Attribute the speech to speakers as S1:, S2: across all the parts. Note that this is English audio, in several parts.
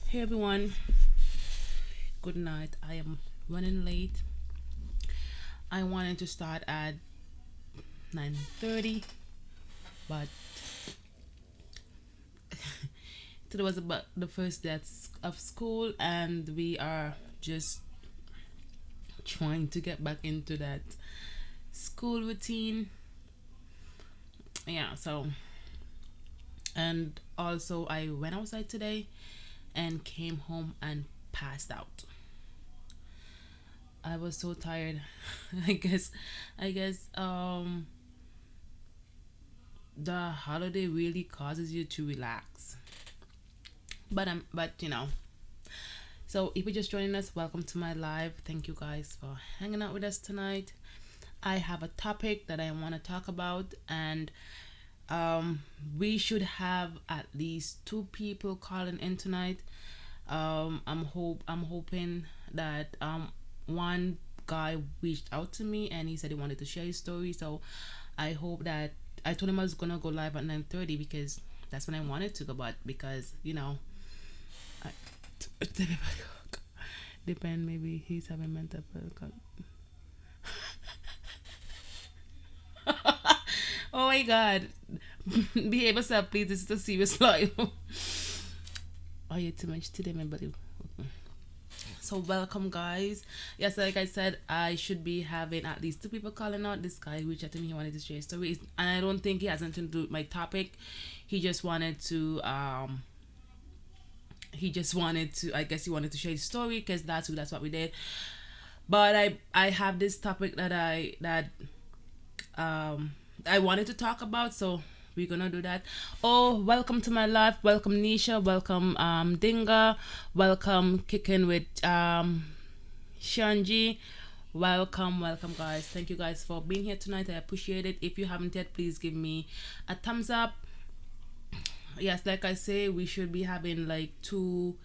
S1: Hey everyone, good night. I am running late. I wanted to start at 9:30, but today was about the first day of school, and we are just trying to get back into that school routine. Yeah, so and also I went outside today and came home and passed out. I was so tired. I guess the holiday really causes you to relax. But so if you're just joining us, welcome to my live. Thank you guys for hanging out with us tonight. I have a topic that I want to talk about, and um we should have at least two people calling in tonight. I'm hoping that one guy reached out to me and he said he wanted to share his story. So I hope that I told him I was gonna go live at 9:30 because that's when I wanted to go, but because I, depend, maybe he's having mental health. Oh my god. Behave yourself, please. This is a serious life. Oh, you too much today, my buddy. So welcome, guys. Yes, like I said, I should be having at least two people calling out. This guy reached out to me. He wanted to share his story, and I don't think he has anything to do with my topic. He just wanted to. He just wanted to. I guess he wanted to share his story because that's what we did. But I have this topic um I wanted to talk about, so we're gonna do that. Oh, welcome to my life. Welcome Nisha. Welcome Dinga. Welcome Kicking with Shanji. Welcome guys. Thank you guys for being here tonight. I appreciate it. If you haven't yet, please give me a thumbs up. Yes, like I say, we should be having like two.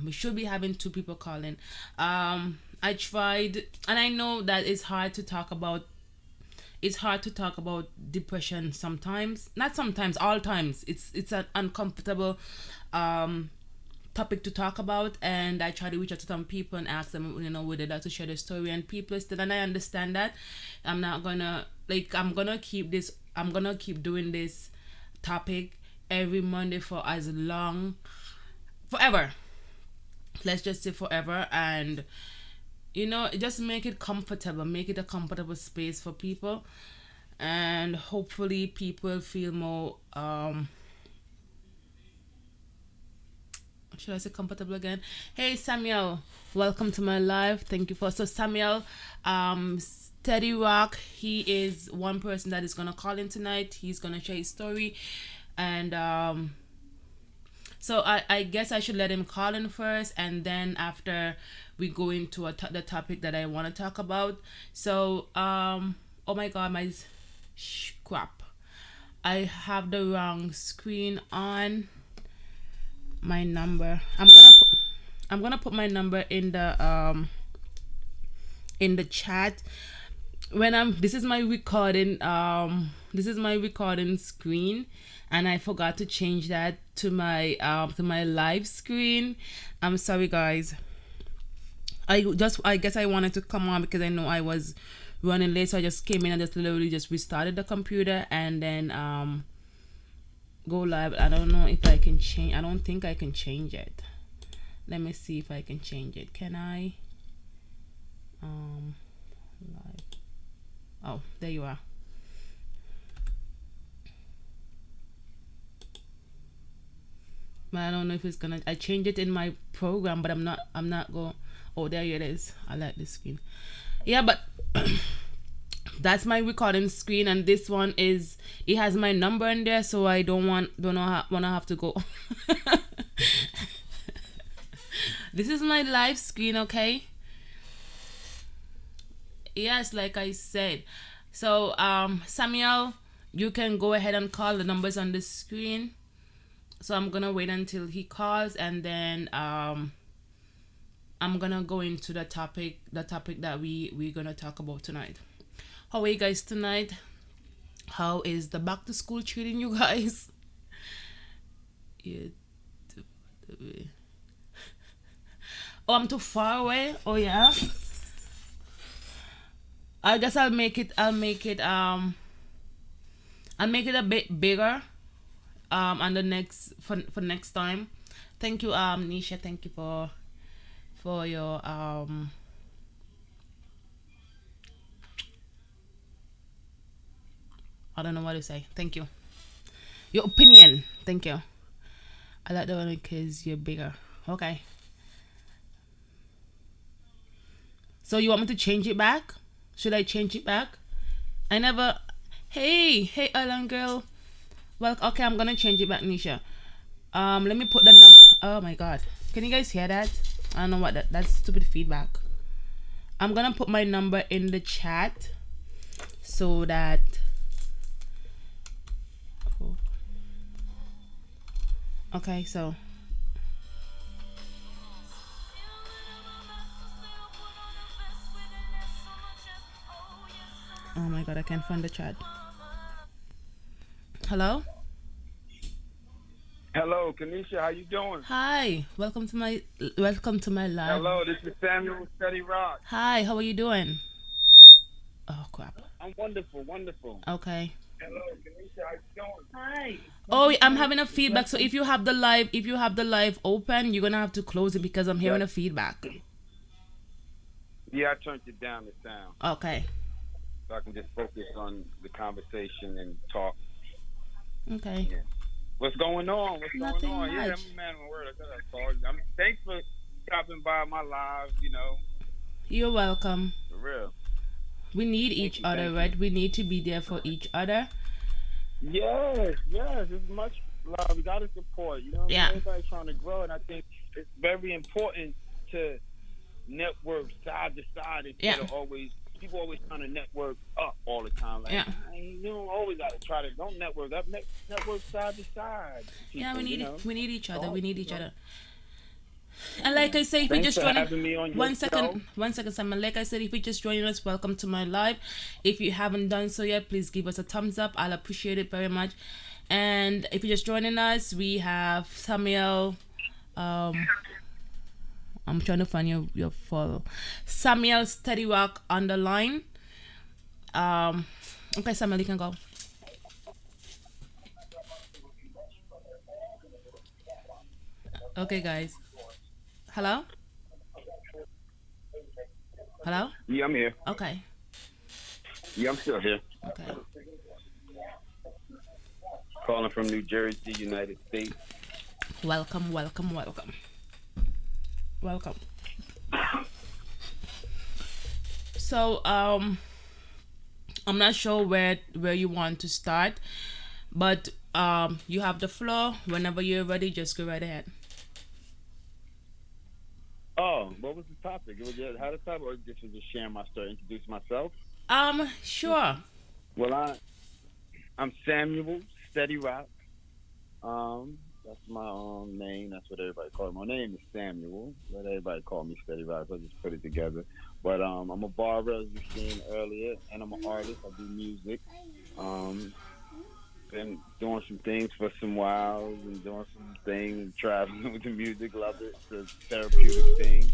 S1: We should be having two people calling. I tried, and I know that it's hard to talk about depression sometimes, not sometimes, all times. It's an uncomfortable um topic to talk about, and I try to reach out to some people and ask them, would they like to share their story, and people still, and I understand that. I'm not gonna like I'm gonna keep doing this topic every Monday for as long, forever. Let's just say forever. And just make it comfortable, make it a comfortable space for people, and hopefully people feel more should I say comfortable again. Hey Samuel, welcome to my live. Thank you for so Samuel, Steady Rock, he is one person that is gonna call in tonight. He's gonna share his story, and so I guess I should let him call in first, and then after we go into the topic that I want to talk about. So oh my god, my crap! I have the wrong screen on. My number. I'm gonna put my number in the chat when I'm this is my recording screen, and I forgot to change that to my live screen. I'm sorry guys. I guess I wanted to come on because I know I was running late, so I just came in and just literally just restarted the computer and then go live. I don't know if I can change. I don't think I can change it. Let me see if I can change it. Can I? Live. Oh, there you are. But I don't know if it's gonna. I changed it in my program, but I'm not. I'm not going. Oh, there it is. I like this screen. Yeah, but that's my recording screen, and this one is. It has my number in there, so I don't know how, wanna have to go. This is my live screen, okay? Yes, like I said. So Samuel, you can go ahead and call the numbers on the screen. So I'm gonna wait until he calls, and then I'm gonna go into the topic that we're gonna talk about tonight. How are you guys tonight? How is the back to school treating you guys? Yeah. Oh, I'm too far away. Oh yeah. I guess I'll make it. I'll make it a bit bigger. On the next for next time. Thank you, Nisha. Thank you for your I don't know what to say. Thank you. Your opinion. Thank you. I like the one because you're bigger. Okay. So you want me to change it back? Should I change it back? I never. Hey, Alan girl. Well, okay, I'm gonna change it back, Nisha. Let me put the Oh my God, can you guys hear that? I don't know what that's stupid feedback. I'm gonna put my number in the chat so that. Okay, so. Oh my God, I can't find the chat. Hello.
S2: Hello, Kanisha. How you doing?
S1: Hi. Welcome to my live.
S2: Hello, this is Samuel Steady Rock.
S1: Hi. How are you doing? Oh crap.
S2: I'm wonderful, wonderful.
S1: Okay.
S2: Hello, Kanisha. How you doing? Hi.
S1: Oh, I'm having a feedback. So if you have the live open, you're gonna have to close it because I'm hearing a feedback.
S2: Yeah, I turned it down the sound
S1: Okay.
S2: so I can just focus on the conversation and talk.
S1: Okay.
S2: Yeah. What's going on? What's
S1: Nothing
S2: going on? Yeah,
S1: much.
S2: I'm a man of my word. I said I called you. Thanks for stopping by my live.
S1: You're welcome.
S2: For real.
S1: We need
S2: Thank
S1: each
S2: you,
S1: other,
S2: thank
S1: right?
S2: you.
S1: We need to be there for each other.
S2: Yes, yes. It's much love. We got to support. You know, what I mean?
S1: Yeah.
S2: Everybody's trying to grow, and I think it's very important to network side to side instead
S1: Yeah.
S2: of always people always trying to network up all the time. Like
S1: Yeah.
S2: you don't always got to try to don't network up, network side to side.
S1: Yeah,
S2: People,
S1: we
S2: you
S1: need
S2: know.
S1: we need each other.
S2: So,
S1: We need
S2: you
S1: each
S2: know,
S1: other. And like I say, if you
S2: thanks
S1: just
S2: for
S1: joining,
S2: having me on your
S1: one
S2: show.
S1: second, Simon. Like I said, if you just joining us, welcome to my live. If you haven't done so yet, please give us a thumbs up. I'll appreciate it very much. And if you're just joining us, we have Samuel. I'm trying to find your follow. Samuel Steady Rock on the line. Okay, Samuel, you can go. Okay, guys. Hello. Hello.
S2: Yeah, I'm here.
S1: Okay.
S2: Yeah, I'm still here.
S1: Okay.
S2: Calling from New Jersey, United States.
S1: Welcome, welcome, welcome. Welcome. So, I'm not sure where you want to start, but you have the floor. Whenever you're ready, just go right ahead.
S2: Oh, what was the topic? It was just how the topic, or just was just sharing my story, introduce myself.
S1: Sure.
S2: Well, I'm Samuel Steady Rock. That's my name. That's what everybody calls me. My name is Samuel, but everybody call me Steady Rock. So I just put it together. But I'm a barber, as you seen earlier, and I'm an artist. I do music. Um, been doing some things for some while, and doing some things, traveling with the music. Love it. It's a therapeutic thing.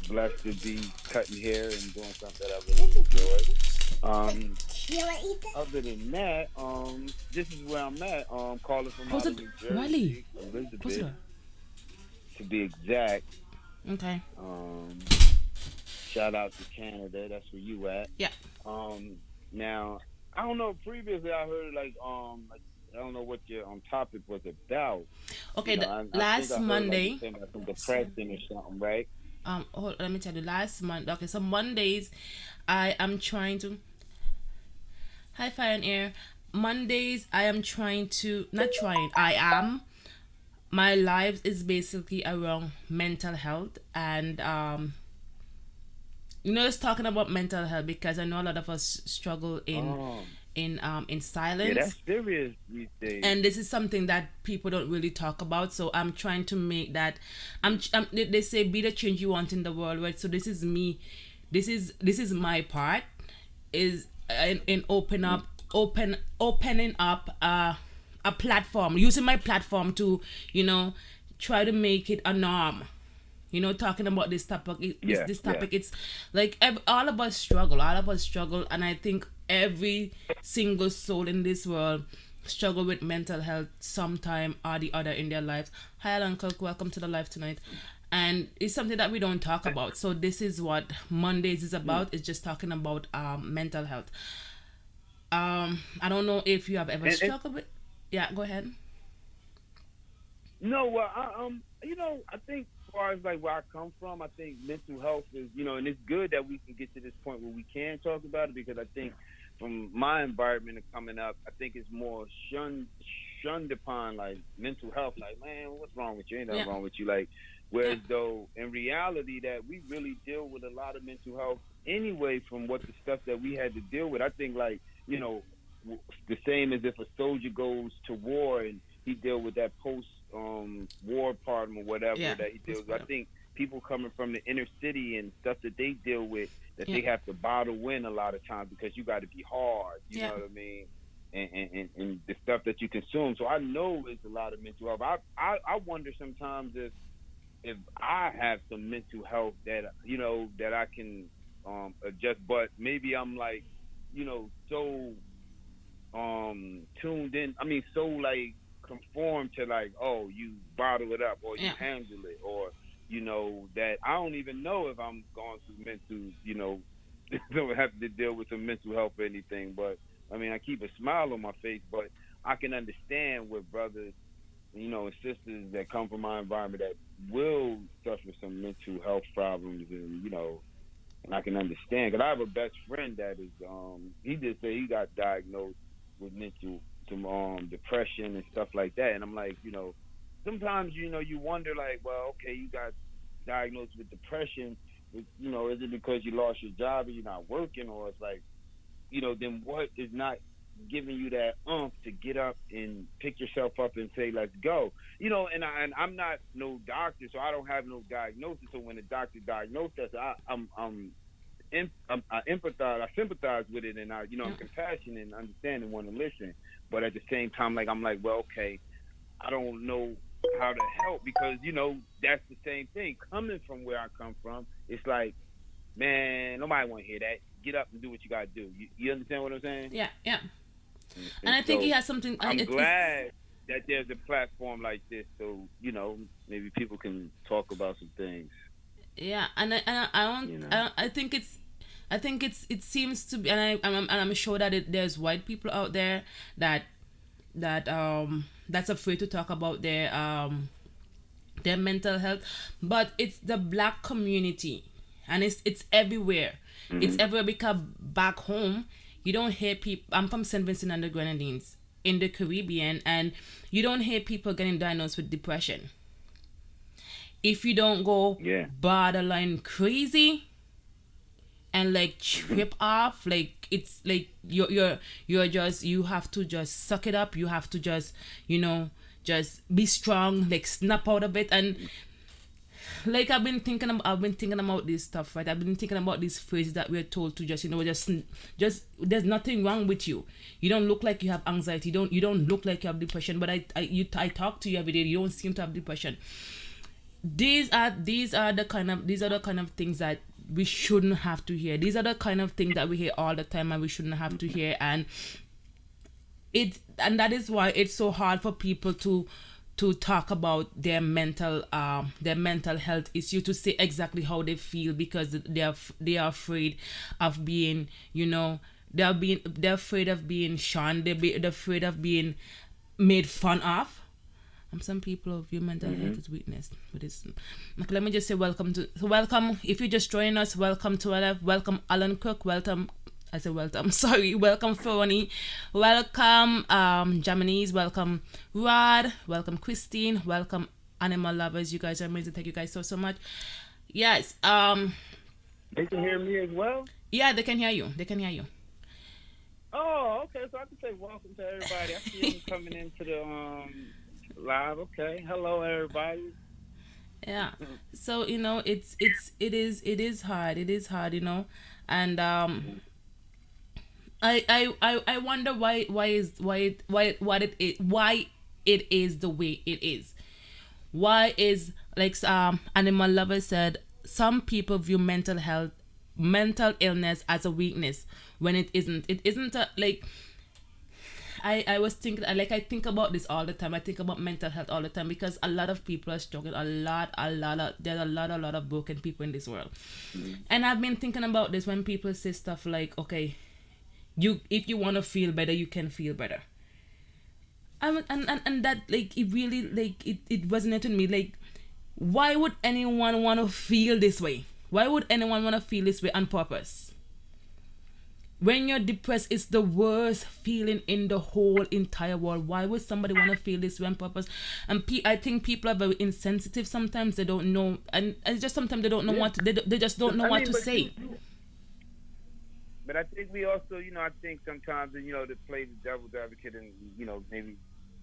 S2: Blessed to be cutting hair and doing something that I really enjoy. Um, Other than that, this is where I'm at. Calling from
S1: Close
S2: out of
S1: it,
S2: New
S1: Riley.
S2: Jersey,
S1: Close
S2: Elizabeth,
S1: it.
S2: to be exact.
S1: Okay.
S2: Um, Shout out to Canada. That's where you at.
S1: Yeah.
S2: Now I don't know. Previously, I heard like I don't know what your topic was about.
S1: Okay.
S2: I think
S1: Last
S2: I heard like you
S1: Monday.
S2: saying about some depression or something, right?
S1: Let me tell you. Last month. Okay. So Mondays, I am trying to. Hi, Fire and Air. Mondays, I am trying to. Not trying. I am. My life is basically around mental health and it's talking about mental health because I know a lot of us struggle in
S2: Oh,
S1: in
S2: yeah, that's
S1: silence,
S2: serious these days.
S1: and this is something that people don't really talk about. So I'm trying to make that. They say be the change you want in the world, right? So this is me. This is my part. Is in opening up a platform, using my platform to try to make it a norm, talking about this topic.
S2: Yeah,
S1: This
S2: yeah.
S1: topic, it's like all of us struggle. All of us struggle, and I think every single soul in this world struggle with mental health sometime or the other in their lives. Hi, Alan Cook. Welcome to the live tonight. And it's something that we don't talk about. So this is what Mondays is
S2: Mm.
S1: about. It's just talking about mental health. I don't know if you have ever
S2: And
S1: struggled with. Yeah, go ahead.
S2: no, well, I think as far as like where I come from, I think mental health is, and it's good that we can get to this point where we can talk about it because I think from my environment and coming up, I think it's more shunned upon like mental health. Like, man, what's wrong with you? Ain't nothing
S1: Yeah,
S2: wrong with you. Like,
S1: yeah,
S2: whereas though in reality that we really deal with a lot of mental health anyway from what the stuff that we had to deal with. I think like the same as if a soldier goes to war and he deal with that post war problem or whatever
S1: yeah.
S2: that he
S1: That's
S2: deals with.
S1: part
S2: I
S1: of.
S2: think people coming from the inner city and stuff that they deal with that
S1: Yeah,
S2: they have to bottle in a lot of times because you got to be hard. You know
S1: yeah,
S2: what I mean? And the stuff that you consume. So I know it's a lot of mental health. I wonder sometimes if I have some mental health that that I can adjust, but maybe I'm like so tuned in. I mean, so like conformed to like, oh, you bottle it up or you
S1: yeah,
S2: handle it, or that I don't even know if I'm going through mental, don't have to deal with some mental health or anything. But I mean, I keep a smile on my face, but I can understand with brothers, and sisters that come from my environment that will suffer some mental health problems, and I can understand because I have a best friend that is he did say he got diagnosed with mental some depression and stuff like that, and I'm like, sometimes you wonder like, well, okay, you got diagnosed with depression, is it because you lost your job and you're not working, or it's like, then what is not giving you that to get up and pick yourself up and say, let's go. And I'm not no doctor, so I don't have no diagnosis. So when the doctor diagnosed us, I empathize, I sympathize with it, and I'm
S1: yeah,
S2: compassionate and understanding, want to listen. But at the same time, like I'm like, well, okay, I don't know how to help because that's the same thing. Coming from where I come from, it's like, man, nobody want to hear that. Get up and do what you gotta do. You understand what I'm saying?
S1: yeah, yeah. And
S2: And
S1: I think he
S2: so
S1: has something.
S2: I'm
S1: It's
S2: glad that there's a platform like this, so maybe people can talk about some things.
S1: yeah, I don't.
S2: You know.
S1: I think it's. I think it seems to be, and I'm sure that there's white people out there that that's afraid to talk about their mental health, but it's the black community, and it's everywhere. It's
S2: Hmm.
S1: everywhere because back home, you don't hear people. I'm from Saint Vincent and the Grenadines in the Caribbean, and you don't hear people getting diagnosed with depression. If you don't go
S2: Yeah.
S1: borderline crazy and like
S2: Hmm.
S1: trip off, like it's like you're just, you have to just suck it up. You have to just, you know just be strong, like snap out of it. And like I've been thinking about this stuff, right? I've been thinking about these phrases that we're told to just, just there's nothing wrong with you. You don't look like you have anxiety. You don't look like you have depression. But I talk to you every day. You don't seem to have depression. These are the kind of things that we shouldn't have to hear. These are the kind of things that we hear all the time and we shouldn't have to hear. And that is why it's so hard for people to talk about their mental health issue, to say exactly how they feel, because they are afraid of being, they're afraid of being shunned. They're afraid of being made fun of. Some people view mental
S2: Hmm.
S1: health as weakness, but it's okay. Let me just say welcome. If you just join us, welcome to our life. Welcome Alan Cook. Welcome. I said welcome. Sorry. Welcome Phony. Welcome Japanese. Welcome Rod. Welcome Christine. Welcome animal lovers. You guys are amazing. Thank you guys so much. Yes.
S2: They can hear me as well.
S1: Yeah, they can hear you. They can hear you.
S2: Oh, okay. So I can say welcome to everybody. I see them coming into the live. Okay. Hello, everybody.
S1: Yeah. So it is hard. It is hard. And I wonder why it is the way it is. Why is like animal lover said, some people view mental illness as a weakness when it isn't. It isn't a, like I was thinking, like I think about this all the time. I think about mental health all the time because a lot of people are struggling. There's a lot of broken people in this world. And I've been thinking about this when people say stuff like, okay, you if you want to feel better, you can feel better. And that, like, it really, like, it resonated with me. Like, why would anyone want to feel this way? Why would anyone want to feel this way on purpose? When you're depressed, it's the worst feeling in the whole entire world. Why would somebody want to feel this way on purpose? And I think people are very insensitive sometimes. They don't know, and it's just sometimes they don't know
S2: Yeah.
S1: what they just don't know
S2: I
S1: what
S2: mean,
S1: to say.
S2: but I think we also, I think sometimes, to play the devil's advocate and, maybe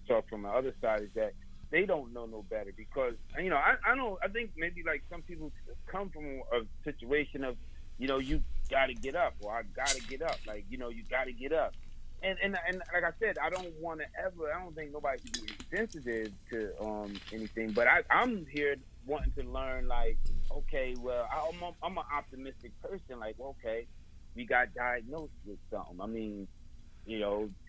S2: talk from the other side is that they don't know no better because, I don't, I think maybe like some people come from a situation of, you got to get up or I got to get up. Like, you got to get up. And like I said, I don't want to ever, I don't think nobody should be sensitive to anything, but I'm here wanting to learn, like, okay, well, I'm an optimistic person. Like, okay, we got diagnosed with something. I mean,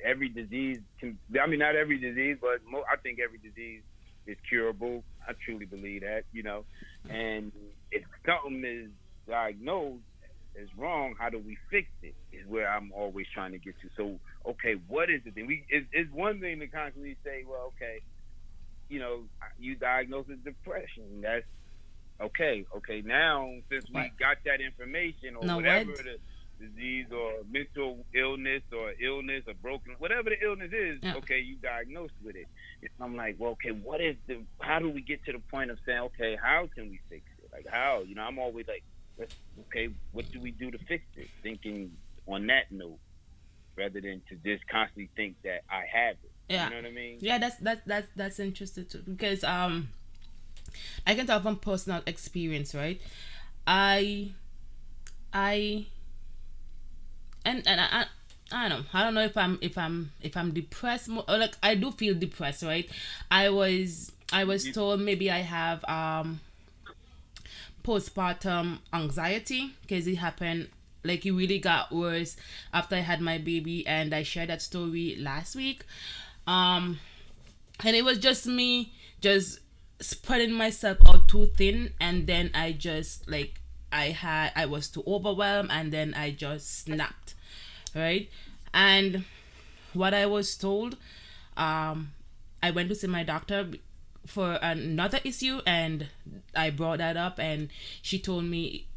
S2: every disease I mean, not every disease, but I think every disease is curable. I truly believe that, and if something is diagnosed as wrong, how do we fix it? Is where I'm always trying to get to. So, okay, what is it? Then it's one thing to constantly say, well, okay, you diagnosed with depression. That's okay. Okay, now since we
S1: What?
S2: got that information or
S1: No,
S2: whatever
S1: what?
S2: the disease or mental illness or broken, whatever the illness is,
S1: Yeah.
S2: okay, you diagnosed with it. And I'm like, well, okay, how do we get to the point of saying, okay, how can we fix it? Like, how? I'm always like, okay, what do we do to fix it? Thinking on that note rather than to just constantly think that I have it. You
S1: Yeah.
S2: know what I mean?
S1: Yeah, that's interesting too because I can talk from personal experience, right? I I I don't know. I don't know if I'm depressed or like I do feel depressed, right? I was
S2: You,
S1: told maybe I have postpartum anxiety because it happened, like, it really got worse after I had my baby, and I shared that story last week. Um and it was just me just spreading myself out too thin, and then I just, like, I was too overwhelmed, and then I just snapped, right? And what I was told, um I went to see my doctor for another issue, and I brought that up, and she told me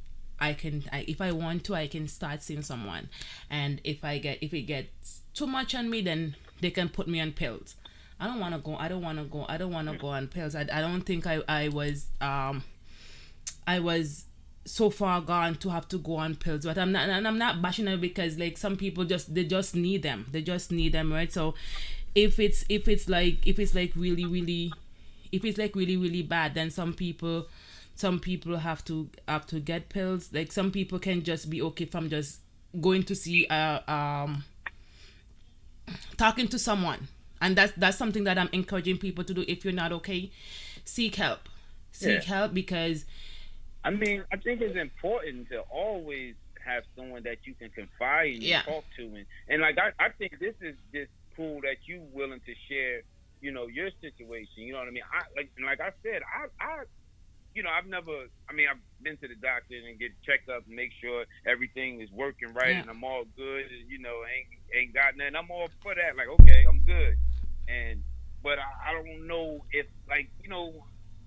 S1: if I want to, I can start seeing someone, and if it gets too much on me, then they can put me on pills. I don't want to go on pills. I don't think I was so far gone to have to go on pills, but I'm not, and I'm not bashing it because, like, some people just need them. They just need them, right? So if it's like really, if it's like really really bad, then some people have to get pills. Like, some people can just be okay from just going to see talking to someone, and that's something that I'm encouraging people to do. If you're not okay, seek help.
S2: yeah.
S1: Seek help because
S2: I mean, I think it's important to always have someone that you can confide in and
S1: yeah.
S2: talk to, and like I think this is just cool that you willing to share, your situation. You know what I mean? Like I said, I've never. I mean, I've been to the doctor and get checked up and make sure everything is working right
S1: Yeah.
S2: and I'm all good. And, ain't got nothing. I'm all for that. Like, okay, I'm good. And but I don't know if, like,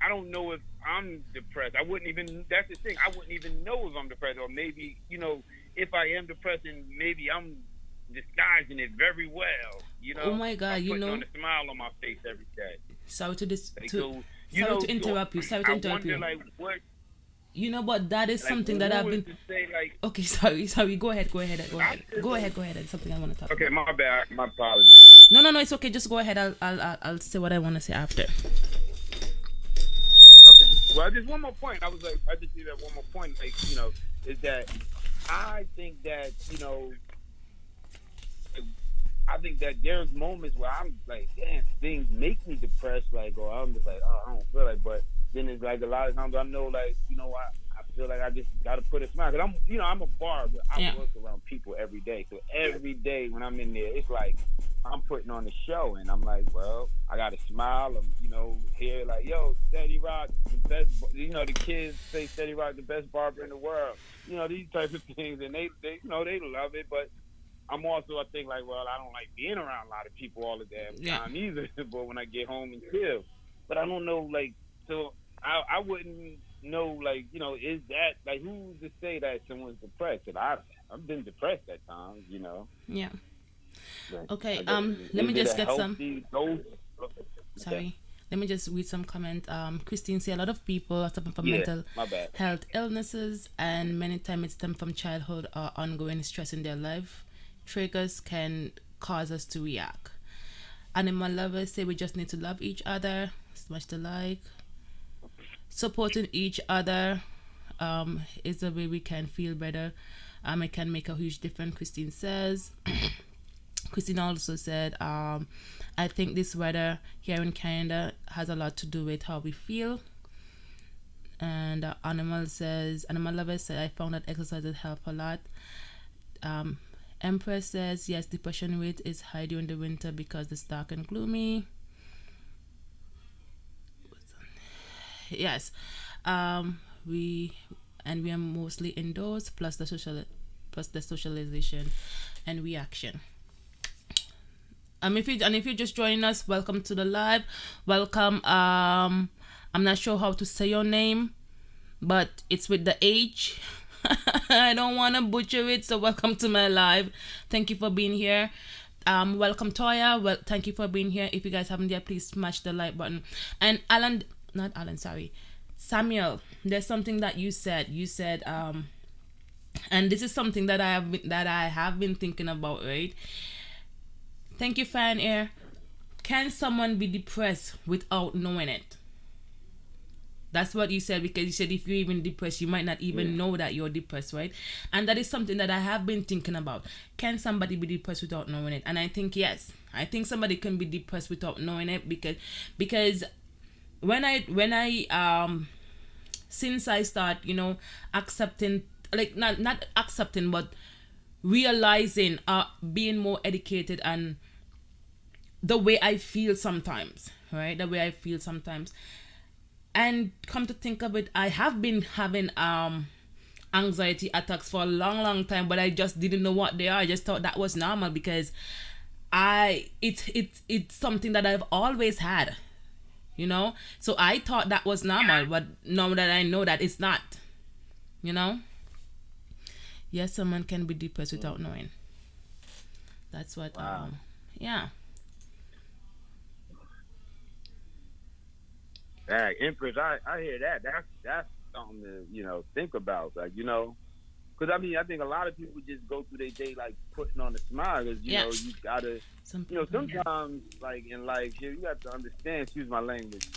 S2: I don't know if I'm depressed. I wouldn't even. That's the thing. I wouldn't even know if I'm depressed, or maybe if I am depressed, and maybe I'm disguising it very well.
S1: Oh my God,
S2: I'm putting on a smile on my face every day.
S1: sorry to this
S2: Like,
S1: to
S2: so
S1: sorry to
S2: so
S1: interrupt you. Sorry to
S2: I
S1: interrupt
S2: wonder,
S1: you.
S2: like, what,
S1: But that is
S2: like,
S1: something that I've
S2: who is
S1: been.
S2: to say, like,
S1: Okay, sorry. Go ahead.
S2: I feel
S1: Go
S2: like,
S1: ahead. Go ahead. It's something I want to talk
S2: okay,
S1: about.
S2: my bad, my apologies.
S1: No, no, no. It's okay. Just go ahead. I'll say what I want to say after.
S2: Okay. Well, just one more point. I just see that one more point. Like, is that I think that, like, I think that there's moments where I'm like, damn, things make me depressed, like, or I'm just like, oh, I don't feel like, but then it's like a lot of times I know, like, I feel like I just gotta put a smile, cause I'm a barber. I
S1: Yeah.
S2: work around people every day, so every day when I'm in there, it's like I'm putting on a show, and I'm like, well, I gotta smile. I'm, here like, yo, Steady Rock, the best. The kids say Steady Rock, the best barber in the world. These types of things, and they love it, but I'm also, I think, like, well, I don't like being around a lot of people all the damn
S1: Yeah.
S2: time either. But when I get home and chill, but I don't know, like, so I wouldn't know, like, is that like, who's to say that someone's depressed? Cause I've been depressed at times.
S1: Yeah.
S2: But
S1: Okay.
S2: I guess,
S1: Let me
S2: is it
S1: just
S2: a
S1: get some.
S2: healthy dose? Okay.
S1: Sorry. Let me just read some comment. Christine say a lot of people are suffering from
S2: Yeah,
S1: mental
S2: my bad.
S1: health illnesses, and many times it stems from childhood or ongoing stress in their life. Triggers can cause us to react. Animal lovers say we just need to love each other, much to like. Supporting each other is the way we can feel better. It can make a huge difference, Christine says. Christine also said, I think this weather here in Canada has a lot to do with how we feel. And Animal Lover said, I found that exercises help a lot. Um, Empress says, yes, depression rate is high during the winter because it's dark and gloomy. Yes. We we are mostly indoors, plus the socialization and reaction. If you're just joining us, welcome to the live. Welcome. I'm not sure how to say your name, but it's with the H. I don't want to butcher it, so welcome to my live. Thank you for being here. Welcome Toya. Well, thank you for being here. If you guys haven't yet, please smash the like button. And not Alan, sorry, Samuel. There's something that you said. You said, and this is something that I have been thinking about, right? Thank you, Fan Air. Can someone be depressed without knowing it? That's what you said, because you said if you're even depressed, you might not even know that you're depressed, right? And that is something that I have been thinking about. Can somebody be depressed without knowing it? And I think yes. I think somebody can be depressed without knowing it, because when I since I start, accepting, like, not accepting, but realizing, being more educated, and the way I feel sometimes, right? The way I feel sometimes. And come to think of it, I have been having anxiety attacks for a long time, but I just didn't know what they are. I just thought that was normal, because it's something that I've always had, So I thought that was normal, but now that I know that it's not, you know. Yes, someone can be depressed without knowing. That's what.
S2: Wow.
S1: Yeah.
S2: Dang, Empress, I hear that. That's something to think about. Like, because I think a lot of people just go through their day like putting on a smile, because
S1: Yes.
S2: you gotta,
S1: Some people,
S2: sometimes, like, in life, you got to understand. Excuse my language.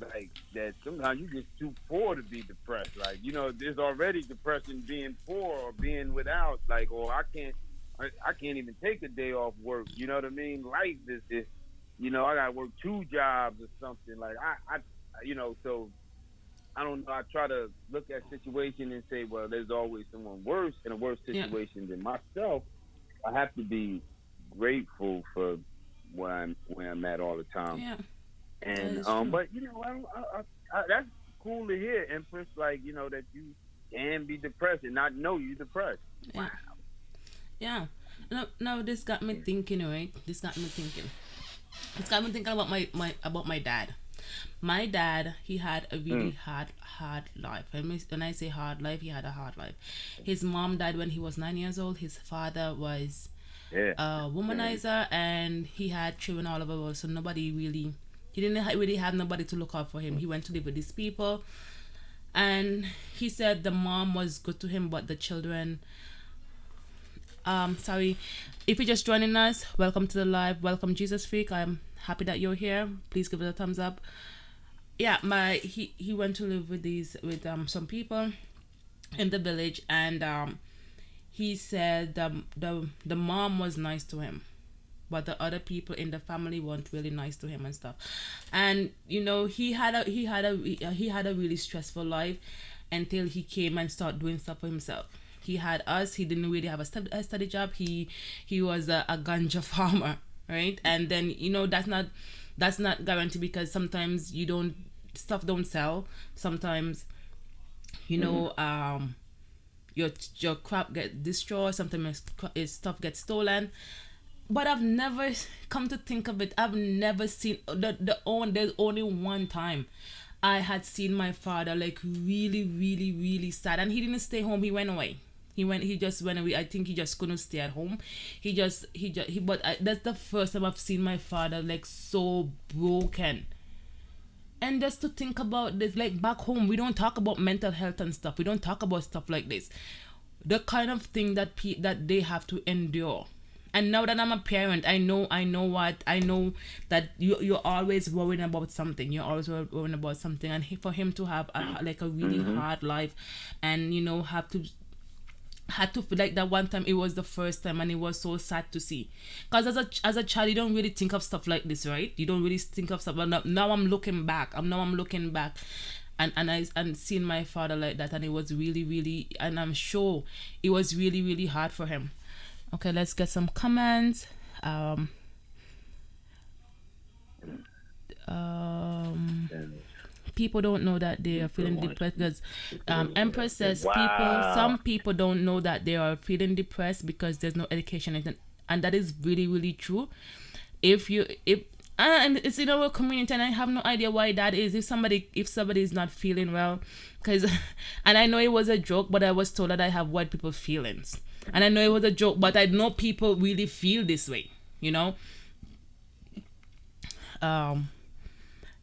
S2: Like, that sometimes you just too poor to be depressed. Like, there's already depression being poor or being without. Like, or I can't even take a day off work. You know what I mean? Life is I got to work two jobs or something. Like, so I don't know. I try to look at situation and say, well, there's always someone worse in a worse
S1: Yeah.
S2: situation than myself. I have to be grateful for where I'm at all the time.
S1: Yeah. That
S2: And
S1: is true.
S2: but that's cool to hear, Empress. Like, that you can be depressed and not know you're depressed.
S1: Yeah. Yeah. No, this got me thinking, right? This got me thinking. It's got me thinking about my dad. My dad, he had a really hard life. When I say hard life, he had a hard life. His mom died when he was 9 years old. His father was
S2: Yeah.
S1: a womanizer, and he had children all over the world. So he didn't really have nobody to look out for him. He went to live with these people, and he said the mom was good to him, but the children. Sorry, if you're just joining us, welcome to the live. Welcome, Jesus Freak. I'm happy that you're here. Please give it a thumbs up. Yeah, he went to live with some people in the village, and he said the mom was nice to him, but the other people in the family weren't really nice to him and stuff. And he had a really stressful life until he came and started doing stuff for himself. He had us. He didn't really have a study job. He was a ganja farmer, right? And then that's not guaranteed, because sometimes you don't stuff don't sell. Sometimes you know your crop get destroyed. Sometimes his stuff gets stolen. But I've never come to think of it. I've never seen there's only one time I had seen my father like really, really, really sad, and he didn't stay home. He went away. He just went away. I think he just couldn't stay at home. But that's the first time I've seen my father like so broken. And just to think about this, like back home, we don't talk about mental health and stuff. We don't talk about stuff like this. The kind of thing that they have to endure. And now that I'm a parent, I know that you're always worrying about something. You're always worrying about something, and for him to have like a really hard life, and had to feel like that one time, it was the first time, and it was so sad to see, because as a child you don't really think of stuff like this, right? You don't really think of stuff. But now I'm looking back. I'm looking back, and seeing my father like that, and it was really, really, and I'm sure it was really, really hard for him. Okay, let's get some comments. Um People don't know that they are feeling depressed, because Empress says some
S2: Wow.
S1: people don't know that they are feeling depressed because there's no education, and that is really, really true. If and it's in our community, and I have no idea why that is. If somebody is not feeling well, because and I know it was a joke, but I was told that I have white people feelings, and I know it was a joke, but I know people really feel this way, you know. um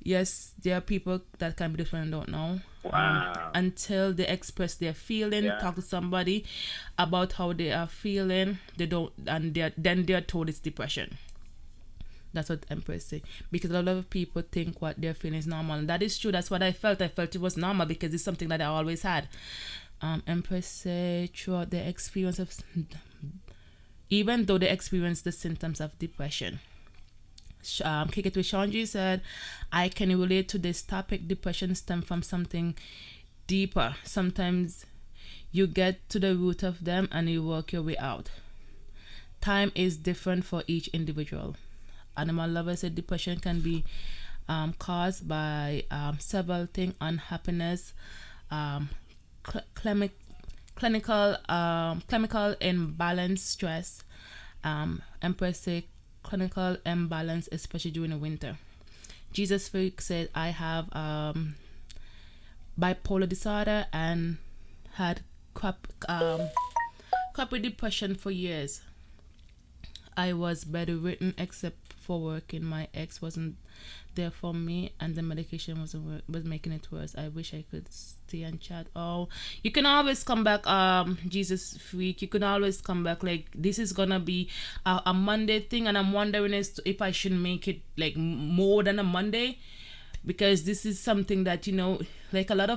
S1: yes, there are people that can be different and don't know.
S2: Wow.
S1: Until they express their feeling,
S2: Yeah.
S1: talk to somebody about how they are feeling, they don't, and they're told it's depression. That's what Empress say. Because a lot of people think what they're feeling is normal. And that is true. That's what I felt. I felt it was normal because it's something that I always had. Empress say throughout their experience of, even though they experience the symptoms of depression. Kick it with Shanji said, I can relate to this topic. Depression stem from something deeper. Sometimes you get to the root of them and you work your way out. Time is different for each individual. Animal lover said depression can be caused by several things: unhappiness, um, cl- chemical imbalance, stress. Empress say clinical imbalance, especially during the winter. Jesus Freak said, I have bipolar disorder and had crappy depression for years. I was bedridden except for working. My ex wasn't there for me, and the medication was making it worse. I wish I could stay and chat. Oh, you can always come back, Jesus Freak. You can always come back. Like, this is gonna be a Monday thing, and I'm wondering if I should make it like more than a Monday, because this is something that like I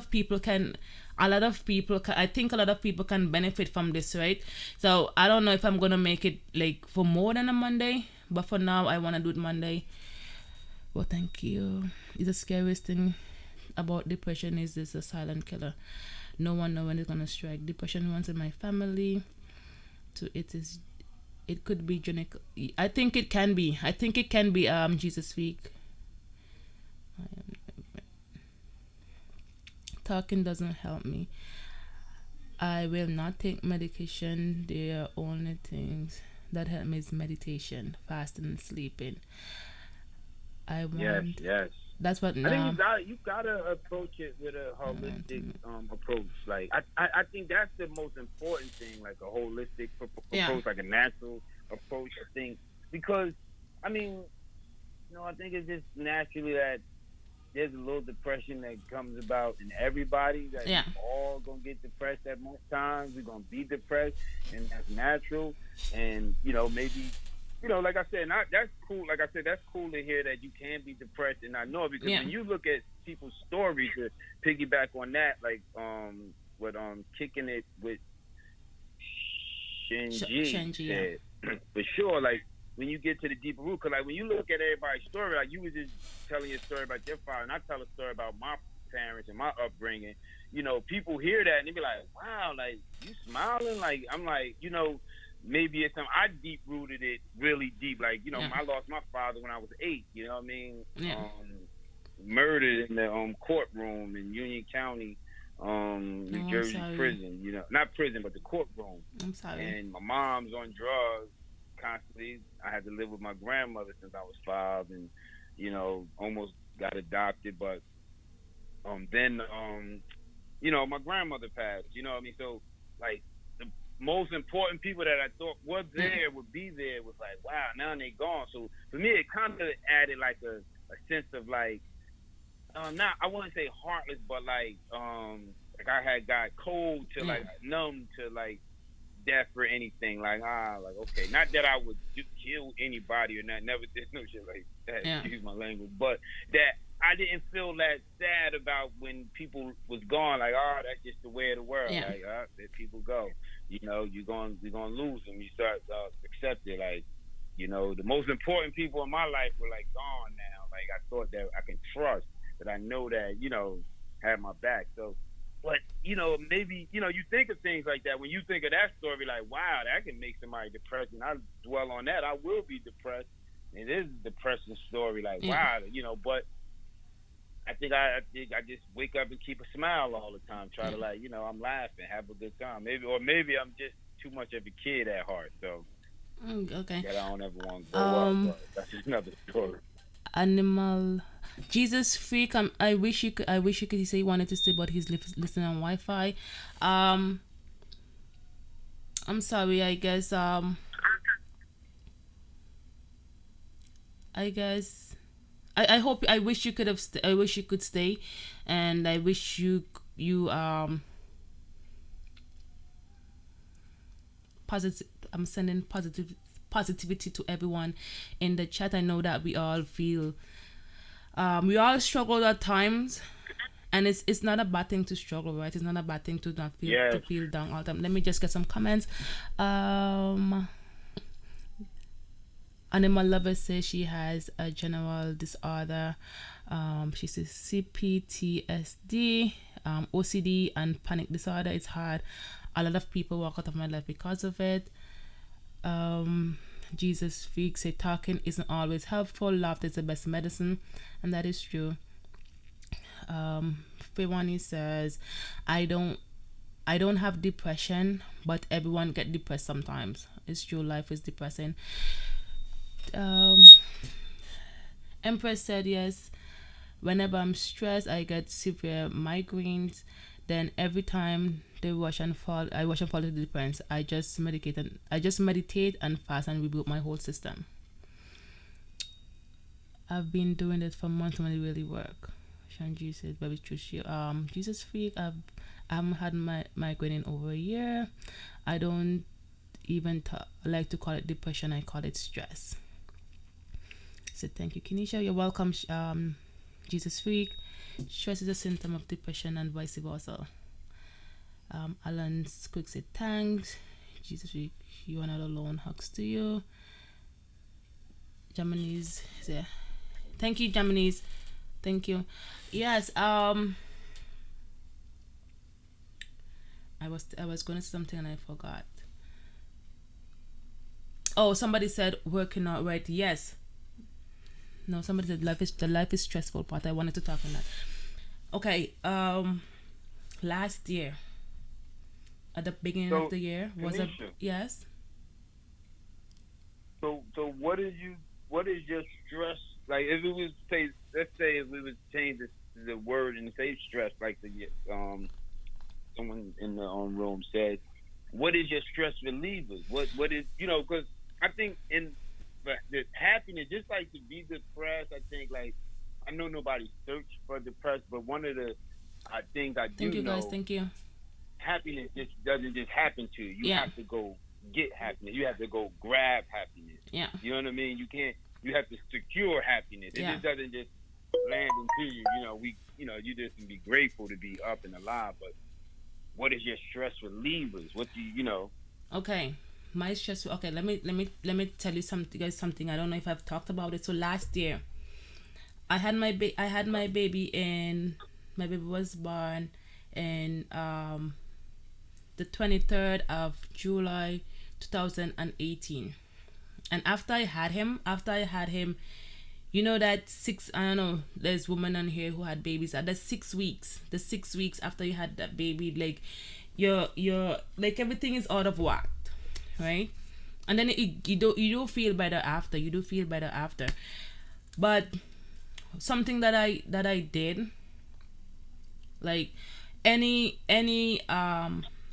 S1: think a lot of people can benefit from this, right? So I don't know if I'm gonna make it like for more than a Monday, but for now I want to do it Monday. Well, thank you. The scariest thing about depression is it's a silent killer. No one knows when it's gonna strike. Depression runs in my family. So it could be genetic. I think it can be. Jesus Week. Talking doesn't help me. I will not take medication. The only things that help me is meditation, fasting, and sleeping. I
S2: Yes.
S1: want.
S2: Yes.
S1: That's what.
S2: I think you gotta approach it with a holistic approach. Like I think that's the most important thing, like a holistic
S1: Yeah.
S2: approach, like a natural approach. I think because I mean, I think it's just naturally that there's a little depression that comes about in everybody. That
S1: Yeah.
S2: we all gonna get depressed at most times. We're gonna be depressed, and that's natural. And maybe like I said, that's cool. Like I said, that's cool to hear that you can be depressed, and I know it because
S1: Yeah.
S2: when you look at people's stories, to piggyback on that, like what kicking it with Shinji
S1: Shenji. Yeah.
S2: said, for sure, like when you get to the deeper root. Cause like when you look at everybody's story, like you was just telling your story about your father, and I tell a story about my parents and my upbringing. People hear that and they be like, "Wow, like you smiling?" Like I'm like, maybe it's some I deep rooted it really deep. Like
S1: Yeah.
S2: I lost my father when I was 8. You know what I mean?
S1: Yeah.
S2: Murdered in the courtroom in Union County, New
S1: Oh, I'm
S2: Jersey
S1: sorry.
S2: prison. Not prison, but the courtroom.
S1: I'm sorry.
S2: And my mom's on drugs constantly. I had to live with my grandmother since I was 5, and almost got adopted, but then my grandmother passed. You know what I mean? So like the most important people that I thought was
S1: Yeah.
S2: there would be there was like, wow, now they gone. So for me, it kind of added like a sense of like, not I wouldn't say heartless, but like I had got cold to
S1: Yeah.
S2: like numb to like death or anything. Like okay, not that I would kill anybody or not. Never did no shit like that.
S1: Yeah.
S2: Excuse my language, but that I didn't feel that sad about when people was gone. Like, oh, that's just the way of the world.
S1: Yeah.
S2: Like, let people go. You're gonna lose them. You start accept it. Like, the most important people in my life were like gone now. Like I thought that I can trust, that I know that have my back. So, but maybe you think of things like that when you think of that story. Like, wow, that can make somebody depressed, and I dwell on that. I will be depressed. It is a depressing story. Like,
S1: Yeah.
S2: wow, but I think I just wake up and keep a smile all the time. Try
S1: Yeah.
S2: to like I'm laughing, have a good time. Maybe I'm just too much of a kid at heart. So
S1: Okay.
S2: that I don't ever want to grow up.
S1: Um,
S2: But that's another story.
S1: Animal. Jesus freak. I wish you could. I wish you could say he wanted to stay, but he's listening on Wi-Fi. Um, I'm sorry. I guess. I guess. I hope. I wish you could have. I wish you could stay, and I wish you. Positive. I'm sending positivity to everyone in the chat. I know that we all feel. We all struggle at times, and it's not a bad thing to struggle, right? It's not a bad thing to not
S2: Yes.
S1: feel down all the time. Let me just get some comments. Um, Animal lover says she has a general disorder. She says CPTSD, OCD, and panic disorder. It's hard. A lot of people walk out of my life because of it. Um, Jesus freaks say talking isn't always helpful. Laughter is the best medicine, and that is true. Fewani says, I don't I don't have depression, but everyone get depressed sometimes. It's true, life is depressing. Um, Empress said yes. Whenever I'm stressed, I get severe migraines. Then every time they I rush and fall into depression. I just meditate and fast and rebuild my whole system. I've been doing it for months and it really work. Shanji said, "Baby, choose you." Jesus freak. I haven't had my migraine in over a year. I don't even like to call it depression. I call it stress. So thank you, Kenisha. You're welcome. Jesus freak. Stress is a symptom of depression and vice versa. Alan Quick said thanks. Jesus freak. You are not alone. Hugs to you. Germany's there. Thank you, Germany's. Thank you. Yes. I was going to say something and I forgot. Oh, somebody said working out right. Yes. No, somebody said the life is stressful part. I wanted to talk on that. Okay. Last year, at the beginning of
S2: So,
S1: the year, was a
S2: Kanisha,
S1: yes.
S2: so what is your stress like? If it was say, let's say if we would change the word and say stress, like the someone in the room said, what is your stress relievers? What is because I think in the happiness, just like to be depressed, I think like I know nobody search for depressed, but one of the things I
S1: Thank
S2: do
S1: you, guys.
S2: know,
S1: Thank you.
S2: happiness just doesn't just happen to you. You
S1: Yeah.
S2: have to go get happiness. You have to go grab happiness.
S1: Yeah.
S2: You know what I mean? You can't. You have to secure happiness. It
S1: Yeah.
S2: just doesn't just land into you. You just can be grateful to be up and alive. But what is your stress relievers? What do you know?
S1: Okay. my stress. Okay, let me tell you something, guys. Something I don't know if I've talked about it. So last year, I had my baby in my baby was born in the 23rd of July 2018. And after I had him, you know that six, I don't know, there's women on here who had babies at the 6 weeks. The 6 weeks after you had that baby, like you're like everything is out of whack, right? And then you do feel better after. You do feel better after. But something that I did, like any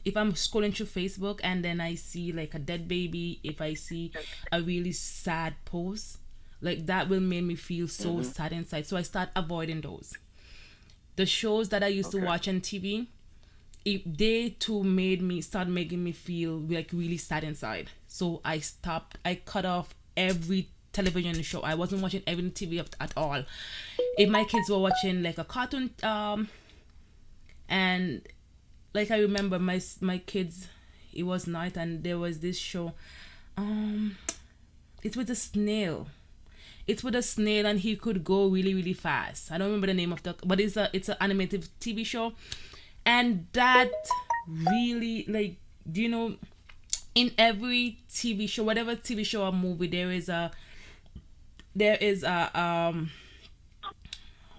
S1: if I'm scrolling through Facebook and then I see like a dead baby, if I see a really sad post, like that will make me feel so
S2: Mm-hmm.
S1: sad inside. So I start avoiding those. The shows that I used to
S2: Okay.
S1: watch on TV, if they too made me start making me feel like really sad inside. So I stopped. I cut off every television show. I wasn't watching every TV at all. If my kids were watching like a cartoon, and like I remember my kids, it was night and there was this show. Um, it was a snail. It's with a snail and he could go really really fast. I don't remember the name of the, but it's an animated TV show, and that really, like, do you know, in every TV show, whatever TV show or movie, there is a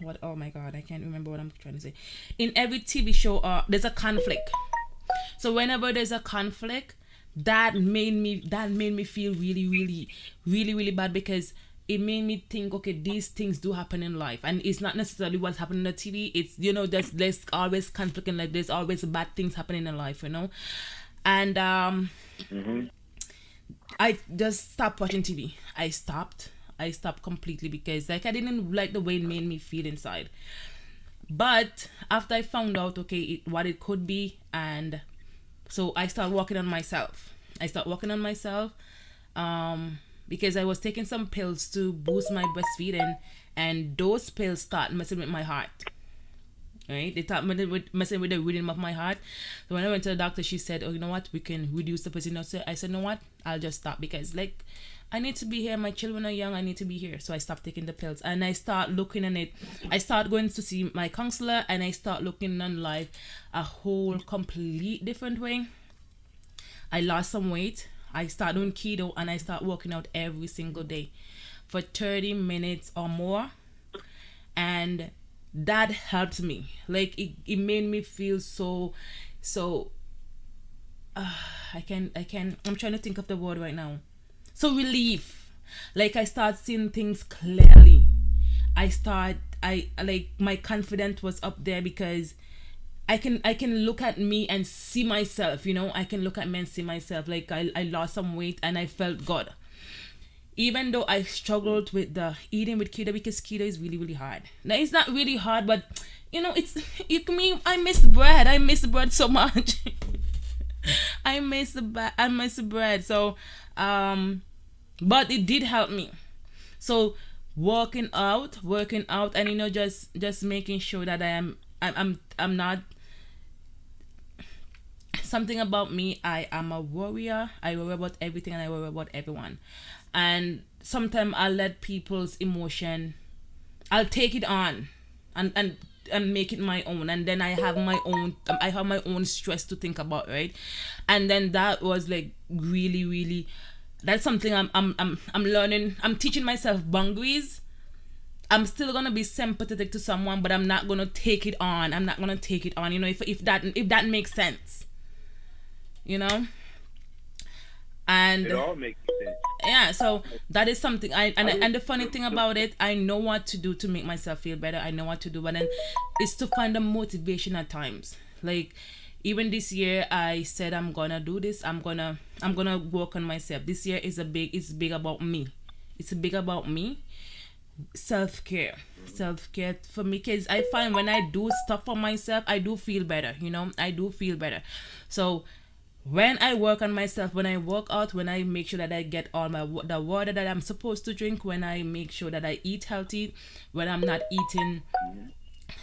S1: what, oh my god, I can't remember what I'm trying to say. In every TV show, there's a conflict. So whenever there's a conflict, that made me feel really really really really bad, because it made me think, okay, these things do happen in life, and it's not necessarily what's happening on the TV. It's, there's always conflict, and like there's always bad things happening in life. And
S2: Mm-hmm.
S1: I just stopped watching TV. I stopped completely, because like I didn't like the way it made me feel inside. But after I found out, okay, what it could be, and so I started working on myself. I started working on myself, because I was taking some pills to boost my breastfeeding, and those pills start messing with my heart. Right? They start messing with the rhythm of my heart. So when I went to the doctor, she said, "Oh, you know what? We can reduce the pills." So I said, "You know what? I'll just stop, because like I need to be here. My children are young. I need to be here." So I stopped taking the pills, and I start looking at it. I start going to see my counselor, and I start looking on life a whole complete different way. I lost some weight. I start doing keto, and I start working out every single day for 30 minutes or more. And that helped me. Like it made me feel so I'm trying to think of the word right now. So relief. Like I start seeing things clearly. I like my confidence was up there, because I can look at me and see myself. I can look at me and see myself. Like I lost some weight and I felt good. Even though I struggled with the eating with keto, because keto is really really hard. Now it's not really hard, but it's you can me. I miss bread. I miss bread so much. I miss the bread. So, but it did help me. So working out, and just making sure that I'm not something about me. I am a warrior. I worry about everything, and I worry about everyone. And sometimes I'll let people's emotion, I'll take it on, and make it my own, and then I have my own stress to think about, right? And then that was like really really, that's something I'm learning. I'm teaching myself boundaries. I'm still gonna be sympathetic to someone, but I'm not gonna take it on. I'm not gonna take it on. If that makes sense, you know.
S2: It
S1: And
S2: all makes sense.
S1: yeah, so that is something
S2: I was,
S1: and the funny thing about it, I know what to do to make myself feel better. I know what to do, but then it's to find the motivation at times. Like even this year, I said I'm gonna do this. I'm gonna work on myself. This year it's big about me. It's big about me. Self-care for me, because I find when I do stuff for myself, I do feel better. I do feel better. So when I work on myself, when I work out, when I make sure that I get all the water that I'm supposed to drink, when I make sure that I eat healthy, when I'm not eating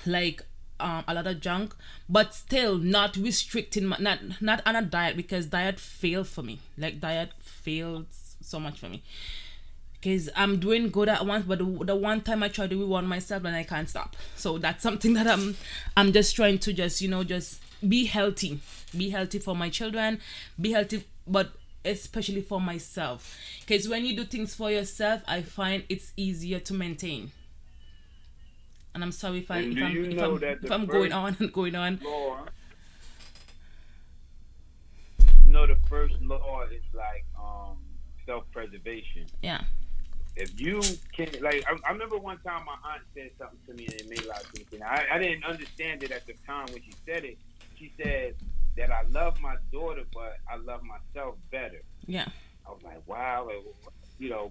S1: like a lot of junk, but still not restricting not on a diet, because diet failed for me. Like diet failed so much for me, because I'm doing good at once, but the one time I try to reward myself and I can't stop. So that's something that I'm just trying to just just be healthy for my children, be healthy, but especially for myself. Because when you do things for yourself, I find it's easier to maintain. And I'm sorry if I
S2: And do you
S1: if
S2: know
S1: I'm
S2: that
S1: if
S2: the
S1: I'm going
S2: first
S1: on and going on.
S2: law, the first law is like self-preservation.
S1: Yeah,
S2: If you can, like, I remember one time my aunt said something to me and it made a lot of sense. And I didn't understand it at the time when she said it. She said that I love my daughter, but I love myself better.
S1: yeah,
S2: I was like, wow, like,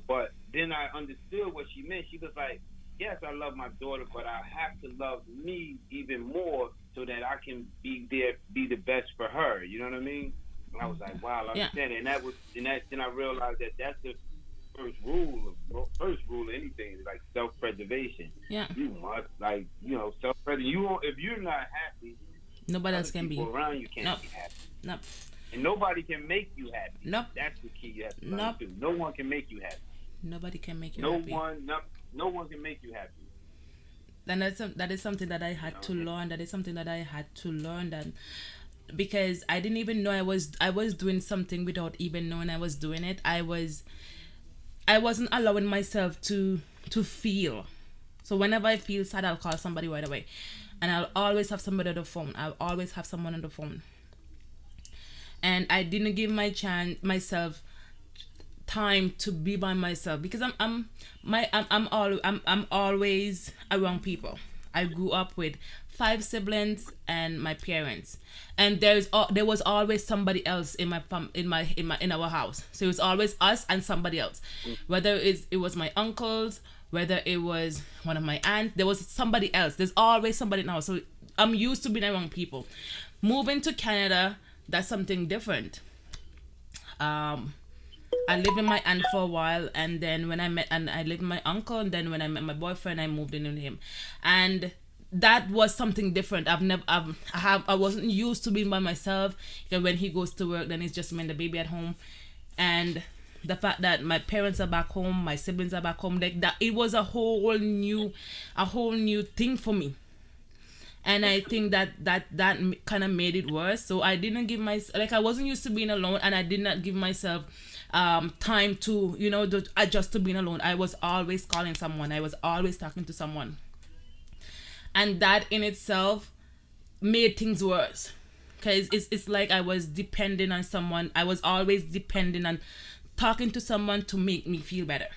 S2: but then I understood what she meant. She was like, yes, I love my daughter, but I have to love me even more so that I can be there, be the best for her. You know what I mean? And I was like, wow, I
S1: yeah,
S2: understand it. Then I realized that that's the first rule of anything is like self-preservation.
S1: yeah.
S2: You must like self-preserve. You won't, if you're not happy,
S1: Nobody
S2: other
S1: else can
S2: people
S1: be.
S2: around you can't
S1: Nope,
S2: be happy.
S1: nope,
S2: And nobody can make you happy.
S1: nope,
S2: That's the key you have to learn
S1: nope.
S2: too. No one can make you happy.
S1: Nobody can make you
S2: No
S1: happy.
S2: one, no one can make you happy.
S1: And that is something that I had to learn. That is something that I had to learn. That because I didn't even know I was doing something without even knowing I was doing it. I wasn't allowing myself to feel. So whenever I feel sad, I'll call somebody right away, and I'll always have somebody on the phone. I'll always have someone on the phone, and I didn't give myself time to be by myself, because I'm always around people. I grew up with five siblings and my parents, and there was always somebody else in my in our house. So it was always us and somebody else, whether it was my uncles, whether it was one of my aunts. There was somebody else. There's always somebody now. So I'm used to being around people. Moving to Canada, that's something different. Um, I lived with my aunt for a while, and then I lived with my uncle, and then when I met my boyfriend, I moved in with him, and that was something different. I wasn't used to being by myself. Because when he goes to work, then it's just me and the baby at home, and the fact that my parents are back home, my siblings are back home, like that, it was a whole new thing for me. And I think that kind of made it worse. So I didn't give I wasn't used to being alone, and I did not give myself time to to adjust to being alone. I was always calling someone. I was always talking to someone, and that in itself made things worse, because it's like I was depending on someone. I was always depending on talking to someone to make me feel better.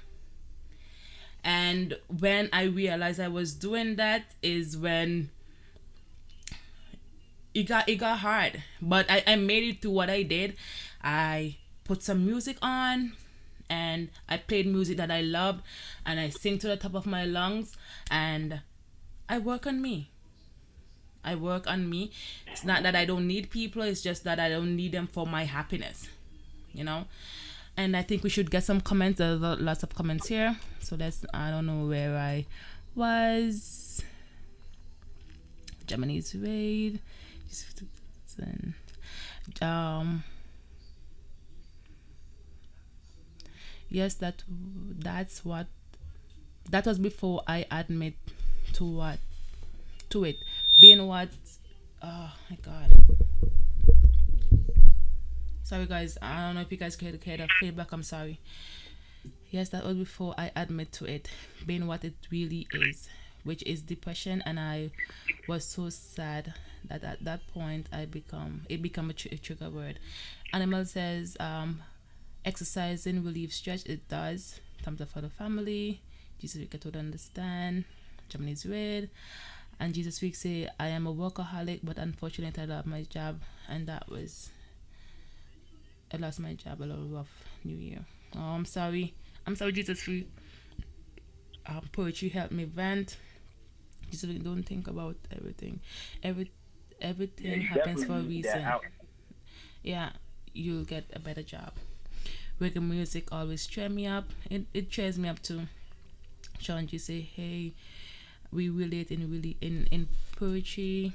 S1: And when I realized I was doing that is when it got hard, but I made it through what I did. I put some music on, and I played music that I loved, and I sing to the top of my lungs, and I work on me. I work on me. It's not that I don't need people, it's just that I don't need them for my happiness, you know? And I think we should get some comments. There's lots of comments here. So I don't know where I was. Germany's raid. Um, yes, that was before I admit to it being what. Oh my god, sorry guys, I don't know if you guys could hear the feedback. I'm sorry. Yes, that was before I admit to it being what it really is, which is depression. And I was so sad that at that point it become a trigger word. Animal says exercising relieve stress. It does. Thumbs up for the family. Jesus we get to understand. Germany's red. And Jesus Week say I am a workaholic, but unfortunately I love my job. And I lost my job. A little rough new year. Oh, I'm sorry. I'm sorry, Jesus Week. Poetry helped me vent. Jesus Week, don't think about everything. Everything
S2: You
S1: happens for a
S2: definitely need that
S1: reason.
S2: out.
S1: Yeah, you'll get a better job. Reggae music always cheer me up. It cheers me up too. Sean G say, hey, we relate in poetry,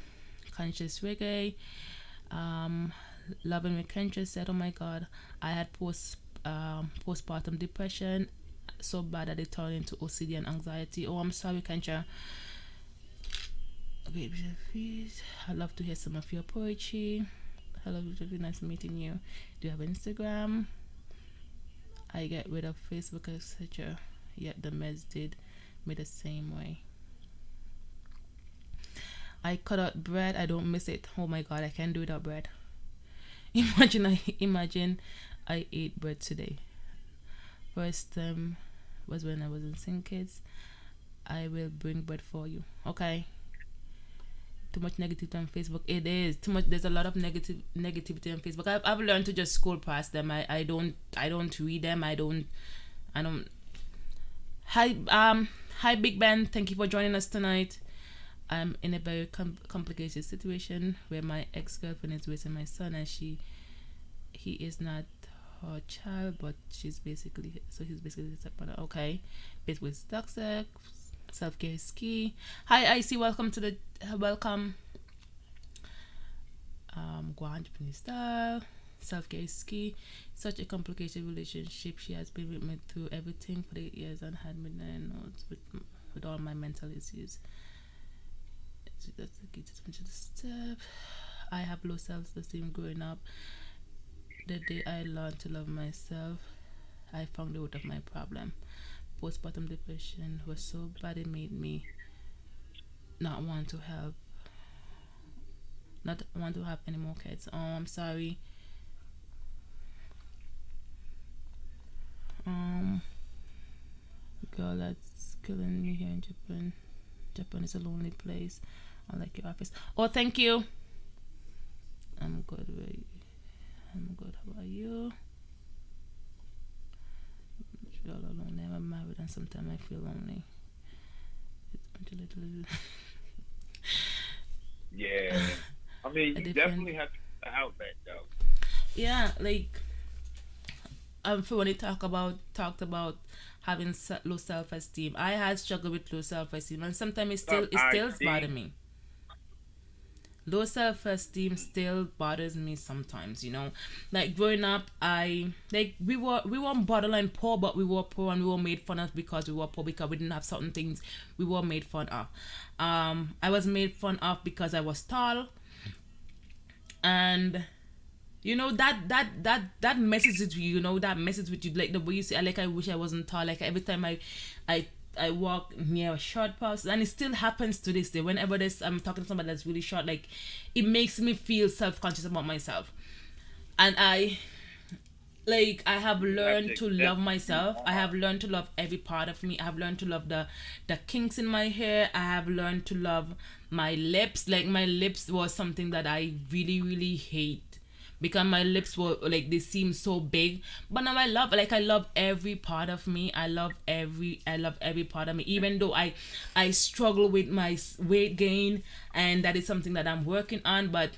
S1: conscious reggae. Um, Loving with Conscious said, "Oh my God, I had postpartum depression so bad that it turned into OCD and anxiety. Oh, I'm sorry, Kancha. Wait, please. I'd love to hear some of your poetry. Hello, it would be nice meeting you. Do you have Instagram? I get rid of Facebook, etc. Yet the meds did me the same way. I cut out bread. I don't miss it. Oh my God, I can't do without bread. Imagine I ate bread today. First time was when I was in St. Kitts. I will bring bread for you. Okay. Too much negativity on Facebook. It is too much. There's a lot of negativity on Facebook. I've learned to just scroll past them. I don't read them. I don't. Hi Big Ben. Thank you for joining us tonight. I'm in a very complicated situation where my ex-girlfriend is raising my son, and he is not her child, but he's basically his stepmother. Okay, bit with toxic. Self care is key. Hi Icy, welcome to the welcome. Go on Japanese style. Self care is key. Such a complicated relationship. She has been with me through everything for 8 years and had midnight notes with all my mental issues. So that's the key to the step. I have low self esteem growing up. The day I learned to love myself, I found the root of my problem. Postpartum depression was so bad it made me not want to help, not want to have any more kids. Oh, I'm sorry. Um, Girl, that's killing me here in Japan. Japan is a lonely place. I like your office. Oh, thank you. I'm good. I'm good. How about you? Feel all alone. I'm married, and sometimes I feel lonely. It's a little.
S2: Yeah. I mean,
S1: A
S2: you
S1: different.
S2: definitely have to get the outlet though.
S1: Yeah, like for when he talked about having low self esteem, I had struggled with low self esteem, and sometimes
S2: Self
S1: it still
S2: ID.
S1: bothers me. Low self esteem still bothers me sometimes, like growing up, I like we weren't borderline poor, but we were poor, and we were made fun of because we were poor, because we didn't have certain things. We were made fun of. I was made fun of because I was tall, and that messes with you, that messes with you, like the way you say, like, I wish I wasn't tall. Like every time i I walk near a short person, and it still happens to this day. Whenever I'm talking to somebody that's really short, like, it makes me feel self-conscious about myself. And I have
S2: You have to
S1: learned to
S2: accept
S1: love
S2: who you
S1: myself. I
S2: are.
S1: have learned to love every part of me. I have learned to love the kinks in my hair. I have learned to love my lips. Like, my lips was something that I really really hate, because my lips were like, they seem so big. But now I love every part of me. I love every part of me, even though I struggle with my weight gain, and that is something that I'm working on. But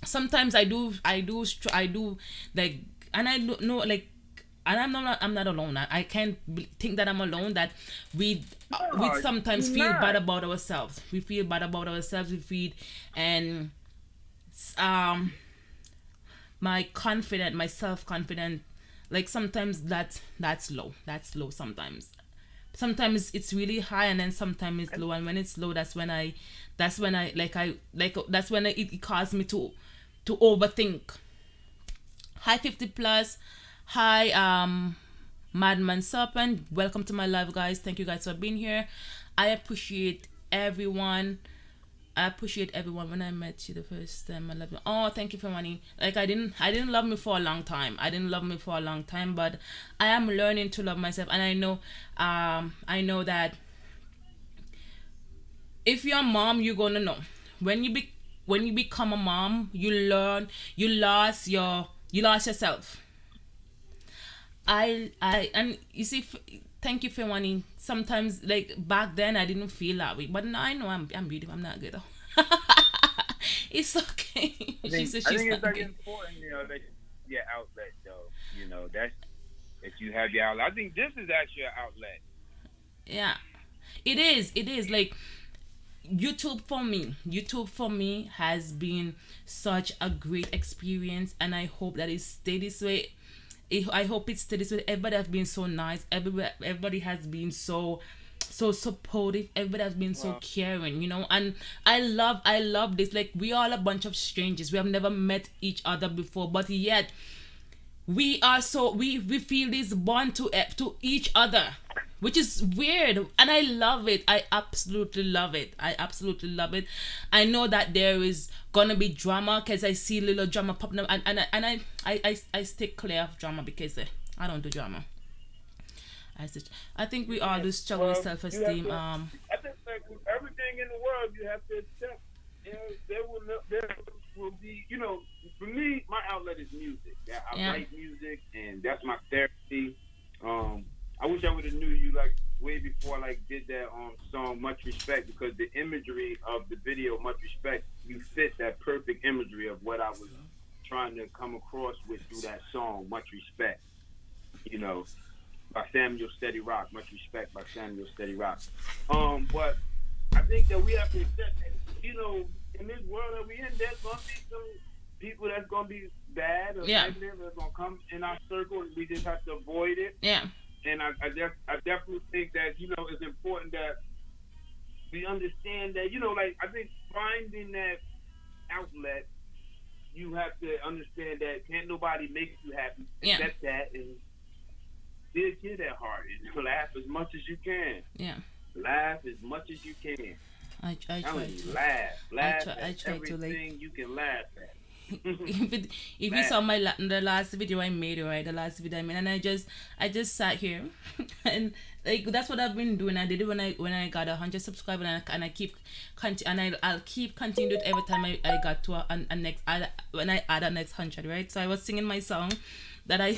S1: sometimes I do, like, and I know, like, and I'm not alone. I can't think that I'm alone, that we
S2: No,
S1: sometimes
S2: you're
S1: feel bad
S2: not.
S1: about ourselves. We feel bad about ourselves. We feel, and um my self-confident, like, sometimes that's low sometimes it's really high, and then sometimes it's
S2: And
S1: low. And when it's low, that's when I that's when it caused me to overthink. Hi 50 plus. Hi, Madman Serpent, welcome to my live, guys. Thank you guys for being here. I appreciate everyone. I appreciate everyone. When I met you the first time, I love you. Oh, thank you for money. Like, I didn't love me for a long time. I didn't love me for a long time, but I am learning to love myself, and I know that if you're a mom, you're gonna know when you become a mom, you learn, you lost yourself. And you see, thank you for money. Sometimes, like, back then, I didn't feel that way, but now I know I'm beautiful. I'm not good though. It's okay.
S2: I
S1: She
S2: think
S1: said
S2: I
S1: she's
S2: think it's
S1: not
S2: like
S1: good.
S2: important, that you have your outlet though. That's, if you have your outlet. I think this is actually your outlet.
S1: Yeah. It is like YouTube for me has been such a great experience, and I hope that it stay this way. I hope it stay this way. Everybody has been so nice. Everybody has been so supportive. Everybody has been so
S2: Well,
S1: caring, and I love this. Like, we are a bunch of strangers. We have never met each other before, but yet we are so we feel this bond to each other, which is weird, and I love it. I absolutely love it. I know that there is gonna be drama, because I see little drama popping up, and I stay clear of drama, because I don't do drama. I think we all
S2: yeah.
S1: do struggle with
S2: Well, you have
S1: self-esteem.
S2: to. I think like with everything in the world, you have to accept. There will be. For me, my outlet is music. Yeah, I
S1: Yeah,
S2: write music, and that's my therapy. Um, I wish I would have knew you like way before I like did that song "Much Respect" because the imagery of the video "Much Respect" you fit that perfect imagery of what I was trying to come across with through that song "Much Respect." You know, by Samuel Steady Rock. Much respect by Samuel Steady Rock. But I think that we have to accept that, in this world that we in, there's gonna be some people that's gonna be bad or
S1: yeah,
S2: negative that's gonna come in our circle, and we just have to avoid it.
S1: yeah,
S2: And I definitely think that it's important that we understand that like I think finding that outlet, you have to understand that can't nobody make you happy.
S1: yeah,
S2: Accept that and be a kid at heart and laugh as much as you can.
S1: yeah.
S2: Laugh as much as you can.
S1: I
S2: I'm
S1: try
S2: telling you,
S1: to.
S2: laugh.
S1: I
S2: Laugh
S1: try. I
S2: at
S1: try to, like,
S2: everything you can laugh at.
S1: if you
S2: Laugh.
S1: saw the last video I made, right? The last video I made, and I just sat here, and like that's what I've been doing. I did it when I got 100 subscribers, and I keep I'll keep continuing it every time I got to a next when I add a next 100, right? So I was singing my song that I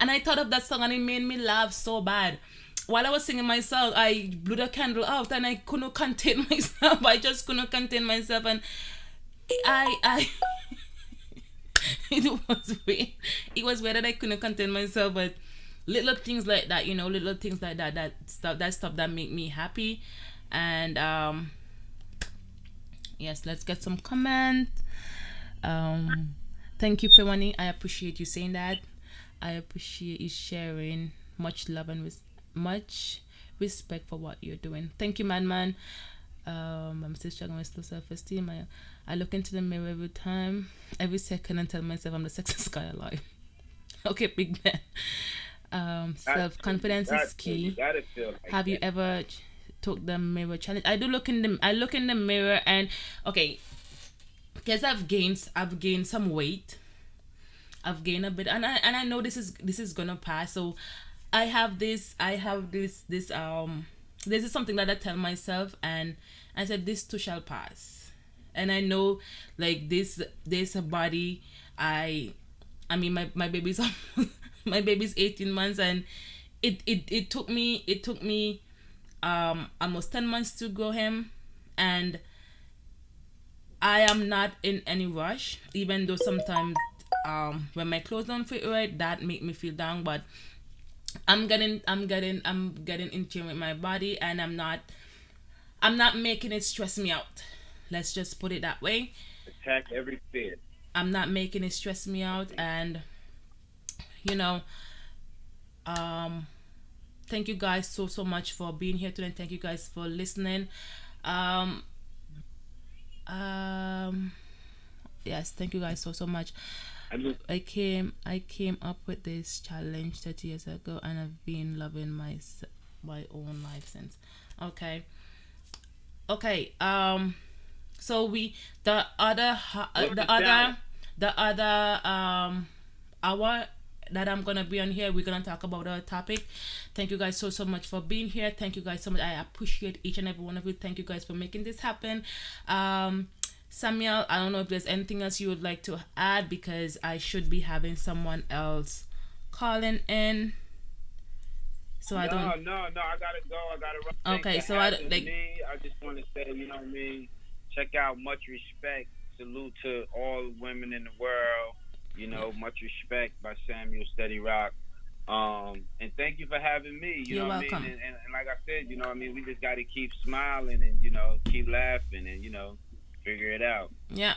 S1: and I thought of that song, and it made me laugh so bad. While I was singing my song, I blew the candle out, and I couldn't contain myself. I just couldn't contain myself, and I it was weird. It was weird that I couldn't contain myself, but little things like that, little things like that make me happy. And yes, let's get some comment. Um, thank you, Fewani. I appreciate you saying that. I appreciate you sharing. Much love and much respect for what you're doing. Thank you, man. I'm still struggling with low self-esteem. I look into the mirror every second, and tell myself I'm the sexiest guy alive. Okay, big man. Self-confidence is
S2: You
S1: key.
S2: gotta feel like
S1: Have you
S2: that.
S1: ever took the mirror challenge? I look in the mirror, and okay, because I've gained some weight. I've gained a bit, and I know this is gonna pass. So this is something that I tell myself, and I said this too shall pass. And I know, like, this body, I mean, my baby's my baby's 18 months, and it took me almost 10 months to grow him, and I am not in any rush, even though sometimes when my clothes don't fit right, that make me feel down. But I'm getting in tune with my body, and I'm not making it stress me out. Let's just put it that way.
S2: Attack every fear.
S1: I'm not making it stress me out, and you know, um, thank you guys so much for being here today. Thank you guys for listening. Um, um, yes, thank you guys so much.
S2: I just
S1: I came up with this challenge 30 years ago, and I've been loving my own life since. Okay. Okay. So the other
S2: what's
S1: the
S2: the challenge?
S1: other the other hour that I'm gonna be on here, we're gonna talk about our topic. Thank you guys so much for being here. Thank you guys so much. I appreciate each and every one of you. Thank you guys for making this happen. Samuel, I don't know if there's anything else you would like to add, because I should be having someone else calling in. So I
S2: No,
S1: don't.
S2: no, no. I gotta go. I gotta run. Thanks
S1: Okay,
S2: for
S1: so I
S2: having
S1: like.
S2: me. I just want to say, you know what I mean. Check out Much Respect. Salute to all women in the world. Much respect by Samuel Steady Rock. And thank you for having me. You
S1: You're
S2: know what I mean?
S1: welcome.
S2: And like I said, you know what I mean? We just got to keep smiling and, keep laughing and, figure it out.
S1: Yeah,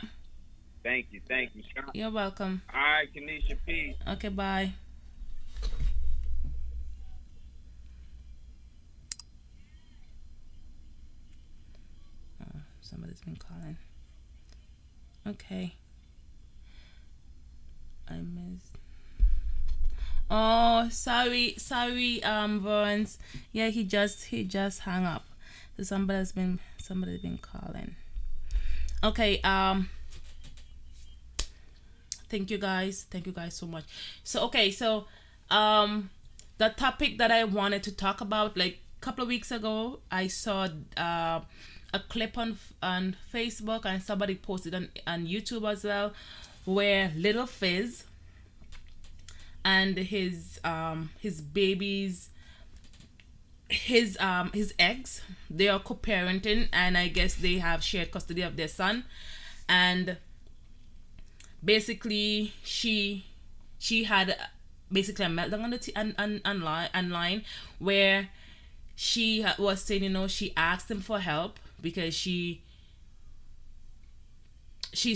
S2: Thank you. Thank you, Sean.
S1: you're welcome.
S2: All right, Kanisha, peace.
S1: Okay, bye. Somebody's been calling. Okay, I missed. Oh, sorry, Burns. Yeah, he just hung up. So somebody's been calling. Okay, thank you guys so much. So okay, so um, the topic that I wanted to talk about, like a couple of weeks ago, I saw a clip on Facebook, and somebody posted on YouTube as well, where Little Fizz and his babies, his ex, they are co-parenting, and I guess they have shared custody of their son. And basically she had basically a meltdown on the online, where she was saying, she asked him for help because she's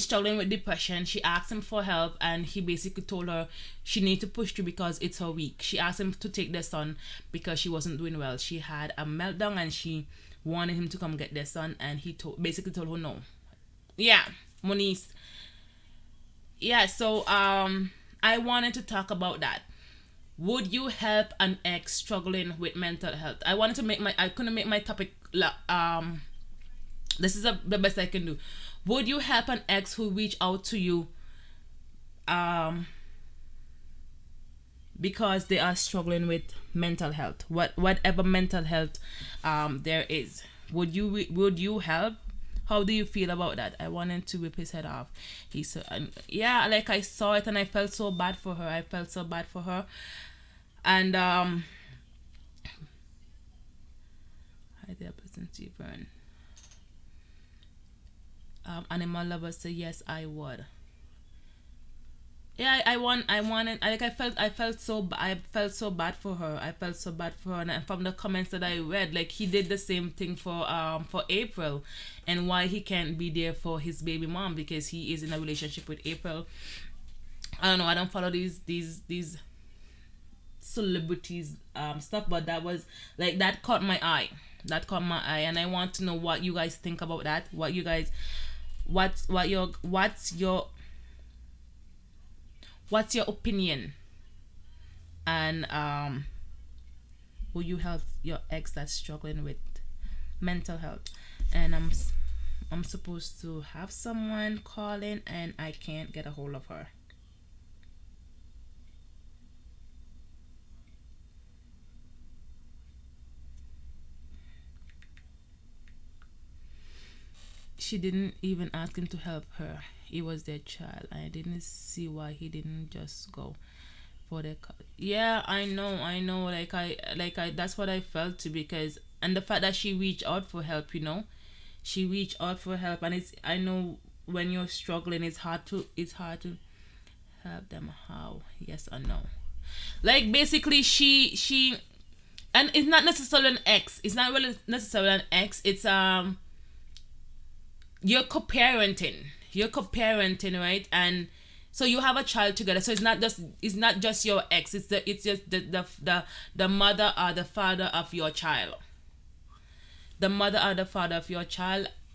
S1: struggling with depression. She asked him for help, and he basically told her she need to push through because it's her week. She asked him to take their son because she wasn't doing well. She had a meltdown, and she wanted him to come get their son, and he basically told her no. Yeah, Moniz. Yeah, so I wanted to talk about that. Would you help an ex struggling with mental health? I couldn't make my topic this is the best I can do. Would you help an ex who reach out to you um because they are struggling with mental health, whatever mental health there is? Would you help? How do you feel about that? I wanted to rip his head off. He said, yeah, like I saw it and I felt so bad for her. I felt so bad for her. And hi there, person Stephen. Animal lover say yes, I would. Yeah, I wanted, like, I felt so bad for her. I felt so bad for her, and from the comments that I read, like, he did the same thing for April, and why he can't be there for his baby mom because he is in a relationship with April. I don't know. I don't follow these celebrities stuff, but that was like, that caught my eye. That caught my eye, and I want to know what you guys think about that. What you guys, what's your opinion? And will you help your ex that's struggling with mental health? And I'm supposed to have someone calling, and I can't get a hold of her. She didn't even ask him to help her. He was their child. I didn't see why he didn't just go for the yeah, I know, like I that's what I felt too, because, and the fact that she reached out for help, she reached out for help. And it's, I know, when you're struggling, it's hard to help them. How? Yes or no? Like, basically, she and it's not necessarily an ex, it's not really necessarily an ex, it's you're co-parenting, right? And so you have a child together, so it's not just your ex, it's just the mother or the father of your child,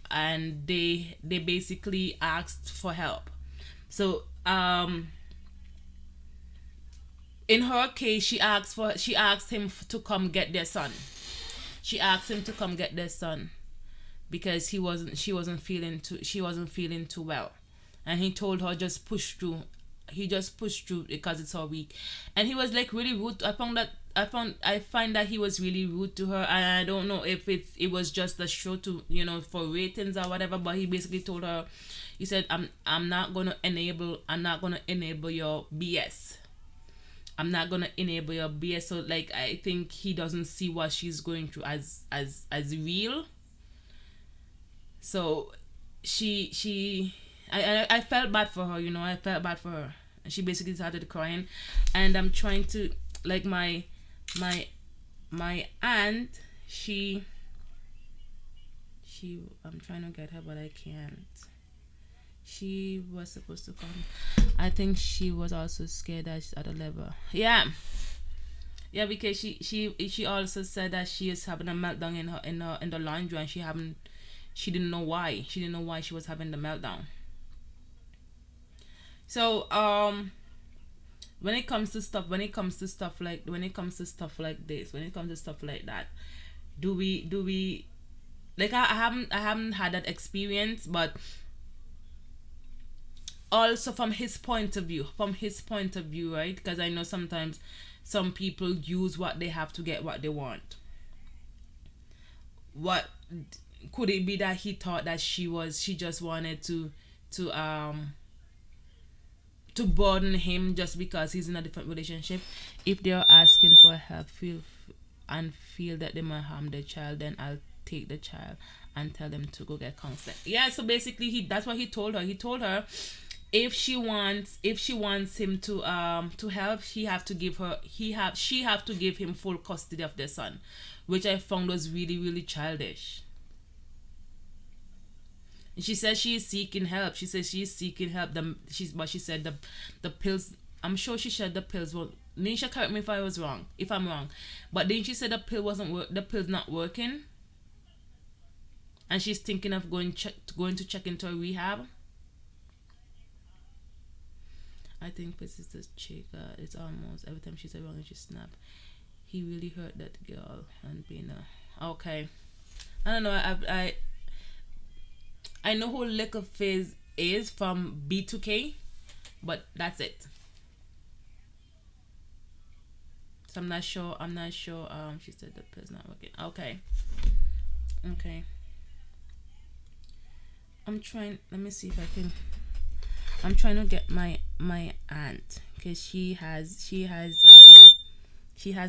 S1: and they basically asked for help. So in her case, she asked him to come get their son. She asked him to come get their son because she wasn't feeling too well, and he told her, just push through. He just pushed through because it's her week. And he was, like, really rude. I find that he was really rude to her, and I don't know if it was just a show to, for ratings or whatever. But he basically told her, he said, I'm not gonna enable your BS. I'm not gonna enable your BS. So, like, I think he doesn't see what she's going through as real. So I felt bad for her. I felt bad for her. And she basically started crying, and I'm trying to like my my aunt, she I'm trying to get her but I can't. She was supposed to come. I think she was also scared that she's at a level. Yeah. Yeah, because she also said that she is having a meltdown in the laundry, and she didn't know why. She didn't know why she was having the meltdown. So when it comes to stuff like this, when it comes to stuff like that, do we like I haven't had that experience, but also from his point of view, right? Because I know sometimes some people use what they have to get what they want. What could it be that he thought that she just wanted to burden him just because he's in a different relationship? If they're asking for help, feel that they might harm their child, then I'll take the child and tell them to go get counseling. Yeah, so basically that's what he told her. He told her if she wants him to help, she have to give him full custody of their son, which I found was really really childish. And she says she is seeking help. She says she is seeking help. But she said the pills. I'm sure she said the pills were. Nisha, correct me if I was wrong. If I'm wrong, but then she said the pill's not working, and she's thinking of going to check into a rehab. I think this is the chick. It's almost every time she said wrong, she snap. He really hurt that girl and being a okay. I don't know. I know who Liquor Fizz is from B2K, but that's it. So I'm not sure. I'm not sure. She said the pill's not working. Okay. Okay. I'm trying. Let me see if I can. I'm trying to get my aunt because she has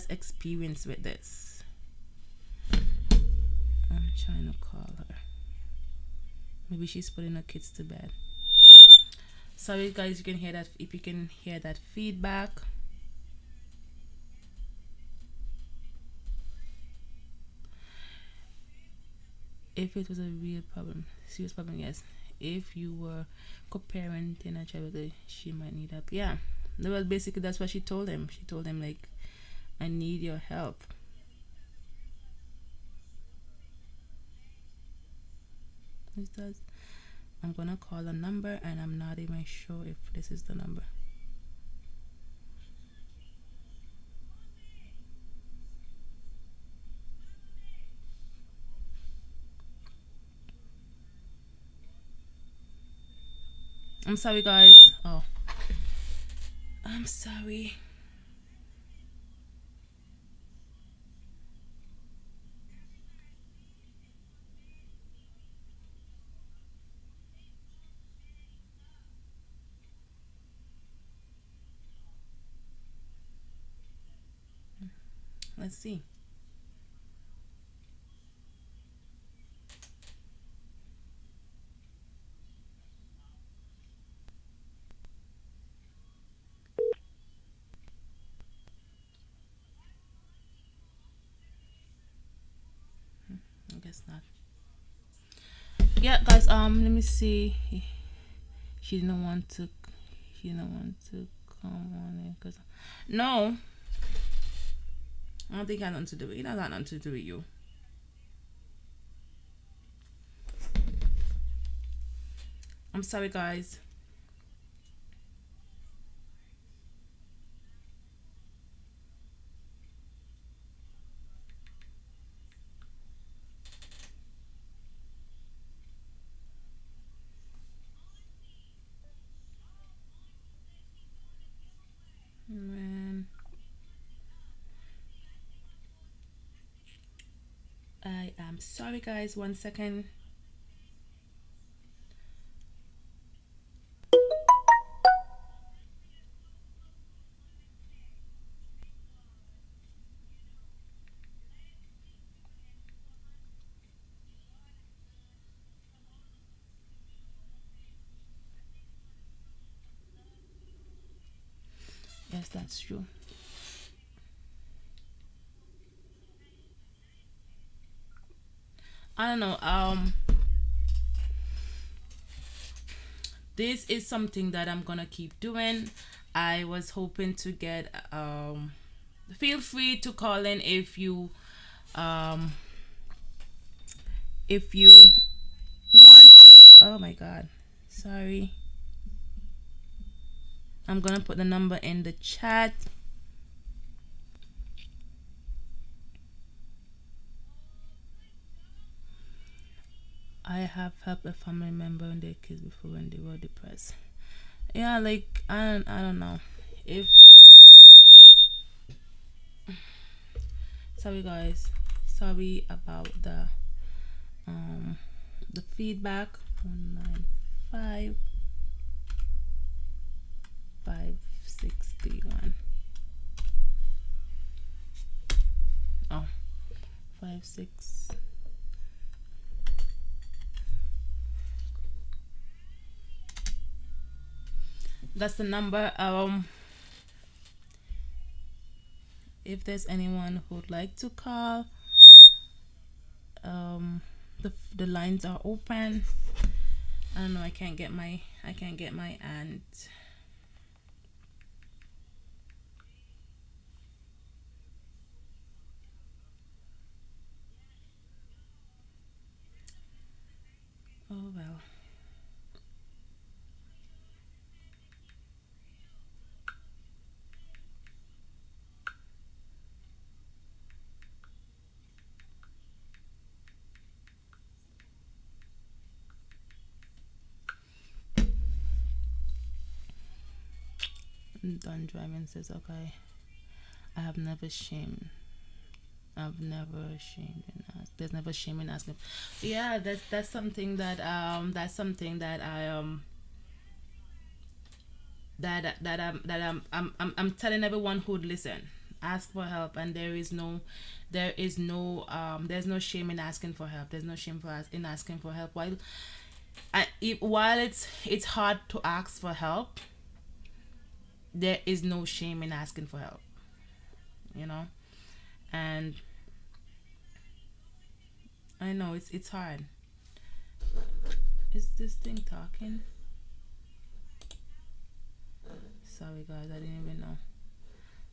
S1: experience with this. I'm trying to call her. Maybe she's putting her kids to bed. Sorry guys, you can hear that. If you can hear that feedback. If it was a real problem, serious problem, yes. If you were co-parenting a child with her, she might need help. Yeah. Well, basically that's what she told him. She told him like, I need your help. It does. I'm gonna call a number and I'm not even sure if this is the number. I'm sorry guys. Oh. I'm sorry. Let's see. I guess not. Yeah, guys. Let me see. She didn't want to. She didn't want to come on it because. No, I don't think I had nothing to do with it. It has nothing to do with you. I'm sorry, guys. Man, I am sorry, guys. 1 second. Yes, that's true. I don't know. This is something that I'm gonna keep doing. I was hoping to get feel free to call in um if you want to. Oh my god. Sorry. I'm gonna put the number in the chat. I have helped a family member and their kids before when they were depressed. Yeah, like I don't know. If sorry guys. Sorry about um the feedback. 195 5631. Oh, 56. That's the number. If there's anyone who'd like to call, um, the lines are open. I don't know. I can't get my and oh well. Done driving says okay. I have never shamed. I've never shamed in ask. There's never shame in asking. Yeah, that's something that I I'm telling everyone who'd listen. Ask for help, and there's no shame in asking for help. There's no shame in asking for help. While it's hard to ask for help, there is no shame in asking for help. You know, and I know it's hard. Is this thing talking? Sorry guys, I didn't even know.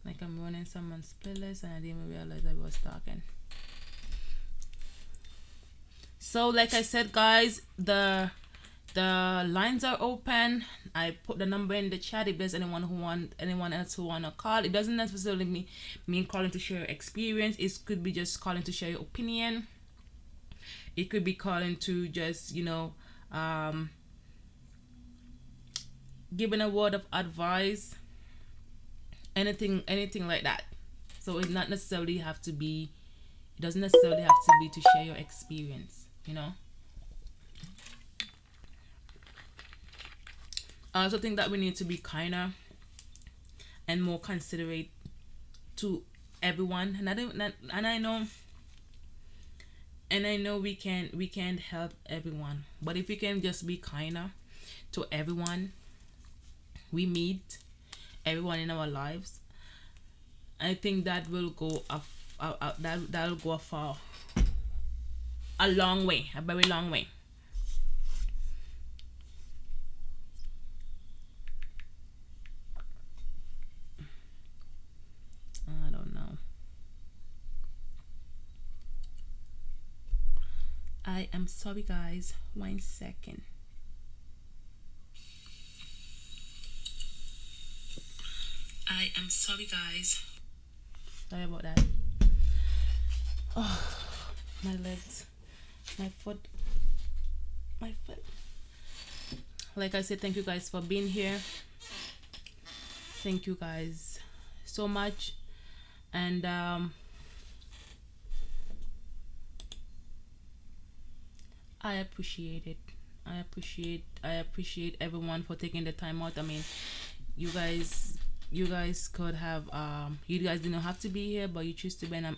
S1: Like I'm running someone's playlist and I didn't even realize I was talking. So like I said guys, the lines are open. I put the number in the chat if there's anyone else who wanna call. It doesn't necessarily mean calling to share your experience. It could be just calling to share your opinion. It could be calling to just, um giving a word of advice, anything like that. So it doesn't necessarily have to be to share your experience. I also think that we need to be kinder and more considerate to everyone, and I know we can't help everyone, but if we can just be kinder to everyone we meet, everyone in our lives, I think that will go that'll go a long way, a very long way. I don't know. I am sorry, guys. 1 second. I am sorry, guys. Sorry about that. Oh, my legs, my foot, my foot. Like I said, thank you guys for being here. Thank you guys so much, and I appreciate it. I appreciate everyone for taking the time out. I mean, you guys you guys didn't have to be here, but you choose to be, and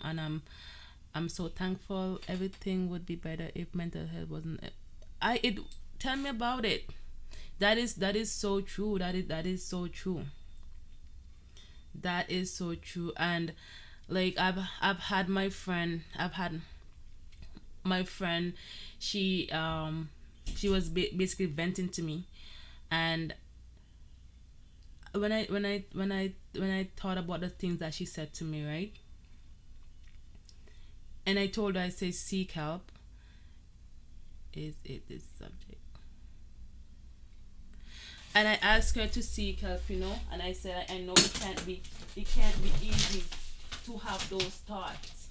S1: I'm so thankful. Everything would be better if mental health wasn't. I it Tell me about it. That is so true. That is so true. That is so true. And like I've had my friend. I've had my friend, she she was basically venting to me, and when I thought about the things that she said to me, right, and I told her, I say, seek help. Is it this subject? And I asked her to seek help, and I said, I know it can't be easy to have those thoughts.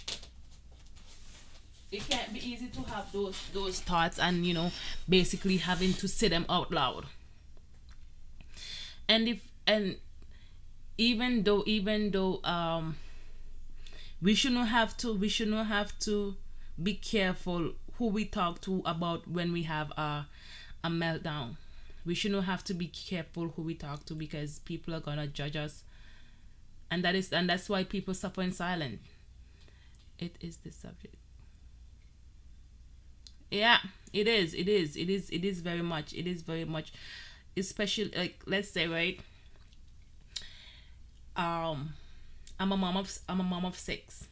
S1: It can't be easy to have those thoughts, and basically having to say them out loud. And even though we shouldn't have to be careful who we talk to about when we have a meltdown. We shouldn't have to be careful who we talk to, because people are gonna judge us, and that's why people suffer in silence. It is the subject. Yeah, it is very much. It is very much, especially, like, let's say, right, um I'm a mom of six.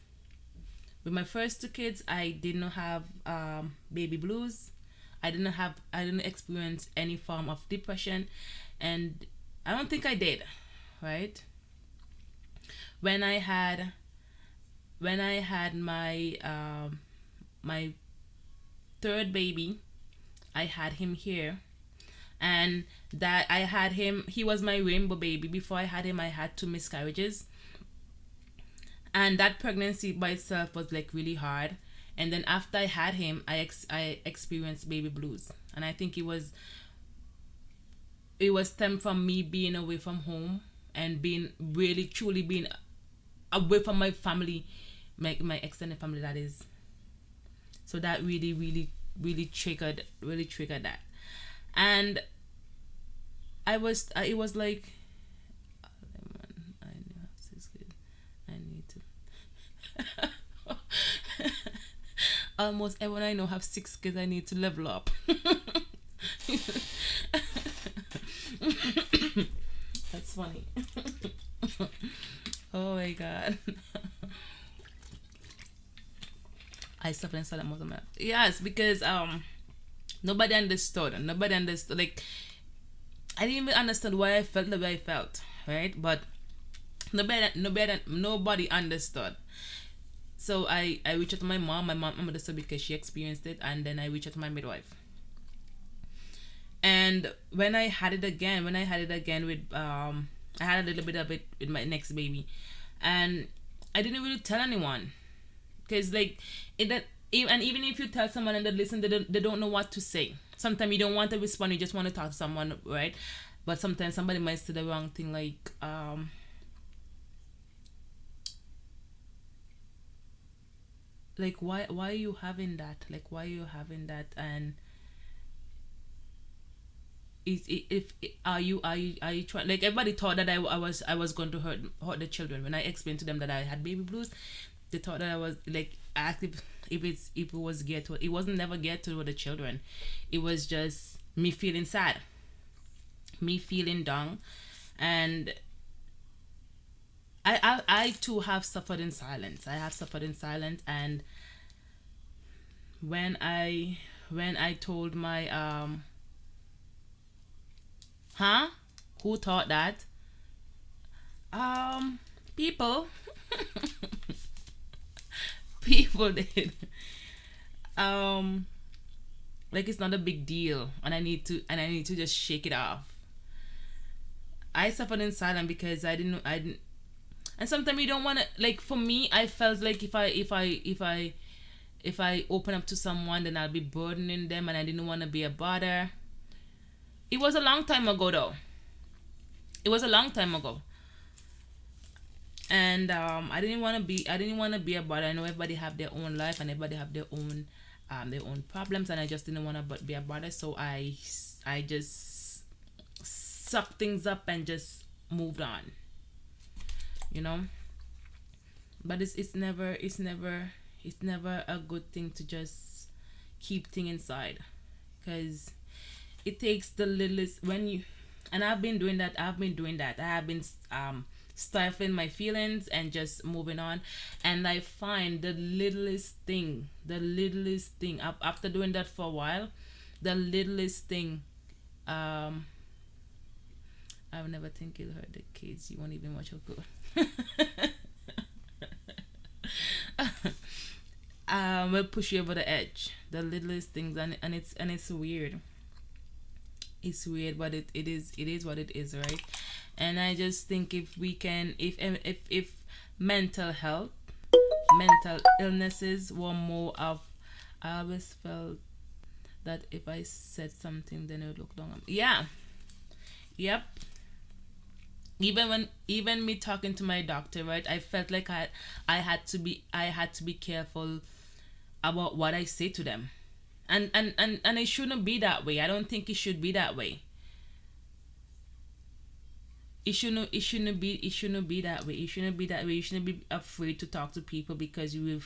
S1: With my first two kids, I did not have baby blues. I didn't experience any form of depression, and I don't think I did, right? When I had my third baby, I had him here, and that I had him. He was my rainbow baby. Before I had him, I had two miscarriages, and that pregnancy by itself was like really hard. And then after I had him, I experienced baby blues, and I think it was stemmed from me being away from home, and being really truly being away from my family, my extended family, that is. So that really, really, really triggered that. And it was like, I have 6 kids. I need to almost everyone I know have 6 kids. I need to level up. That's funny. Oh my god. I suffered in silence most of my life. Yes, because nobody understood, like, I didn't even understand why I felt the way I felt, right? But nobody understood. So I reached out to my mom. My mom understood because she experienced it, and then I reached out to my midwife. And when I had it again with I had a little bit of it with my next baby, and I didn't really tell anyone, because, like, and even if you tell someone and they listen, they don't know what to say. Sometimes you don't want to respond, you just want to talk to someone, right? But sometimes somebody might say the wrong thing, like, why are you having that, like, why are you having that, and if are you trying, like, everybody thought that I was going to hurt the children. When I explained to them that I had baby blues, they thought that I was, like, active. If it was geared to, it wasn't never geared to the children. It was just me feeling sad, me feeling down. And I too have suffered in silence. I have suffered in silence. And when I told my huh who thought that, people, people did, um like, it's not a big deal, and I need to just shake it off. I suffered in silence because I didn't. And sometimes you don't want to, like, for me, I felt like if I open up to someone, then I'll be burdening them, and I didn't want to be a bother. It was a long time ago, though. It was a long time ago. And I didn't want to be a bother. I know everybody have their own life, and everybody have their own problems, and I just didn't want to be a bother. So I just sucked things up and just moved on, you know. But it's never a good thing to just keep thing inside, because it takes the littlest when you, and I've been doing that. I have been stifling my feelings and just moving on. And I find the littlest thing, after doing that for a while, the littlest thing, um, I would never think you'll hurt the kids. You won't even watch your good. Will push you over the edge. The littlest things, and it's weird. It's weird, but it is what it is, right? And I just think if we can, if mental health, mental illnesses were more of, I always felt that if I said something, then it would look down on me. Yeah, yep. Even me talking to my doctor, right? I felt like I had to be careful about what I say to them, and it shouldn't be that way. I don't think it should be that way. It shouldn't be that way. It shouldn't be that way. You shouldn't be afraid to talk to people because you're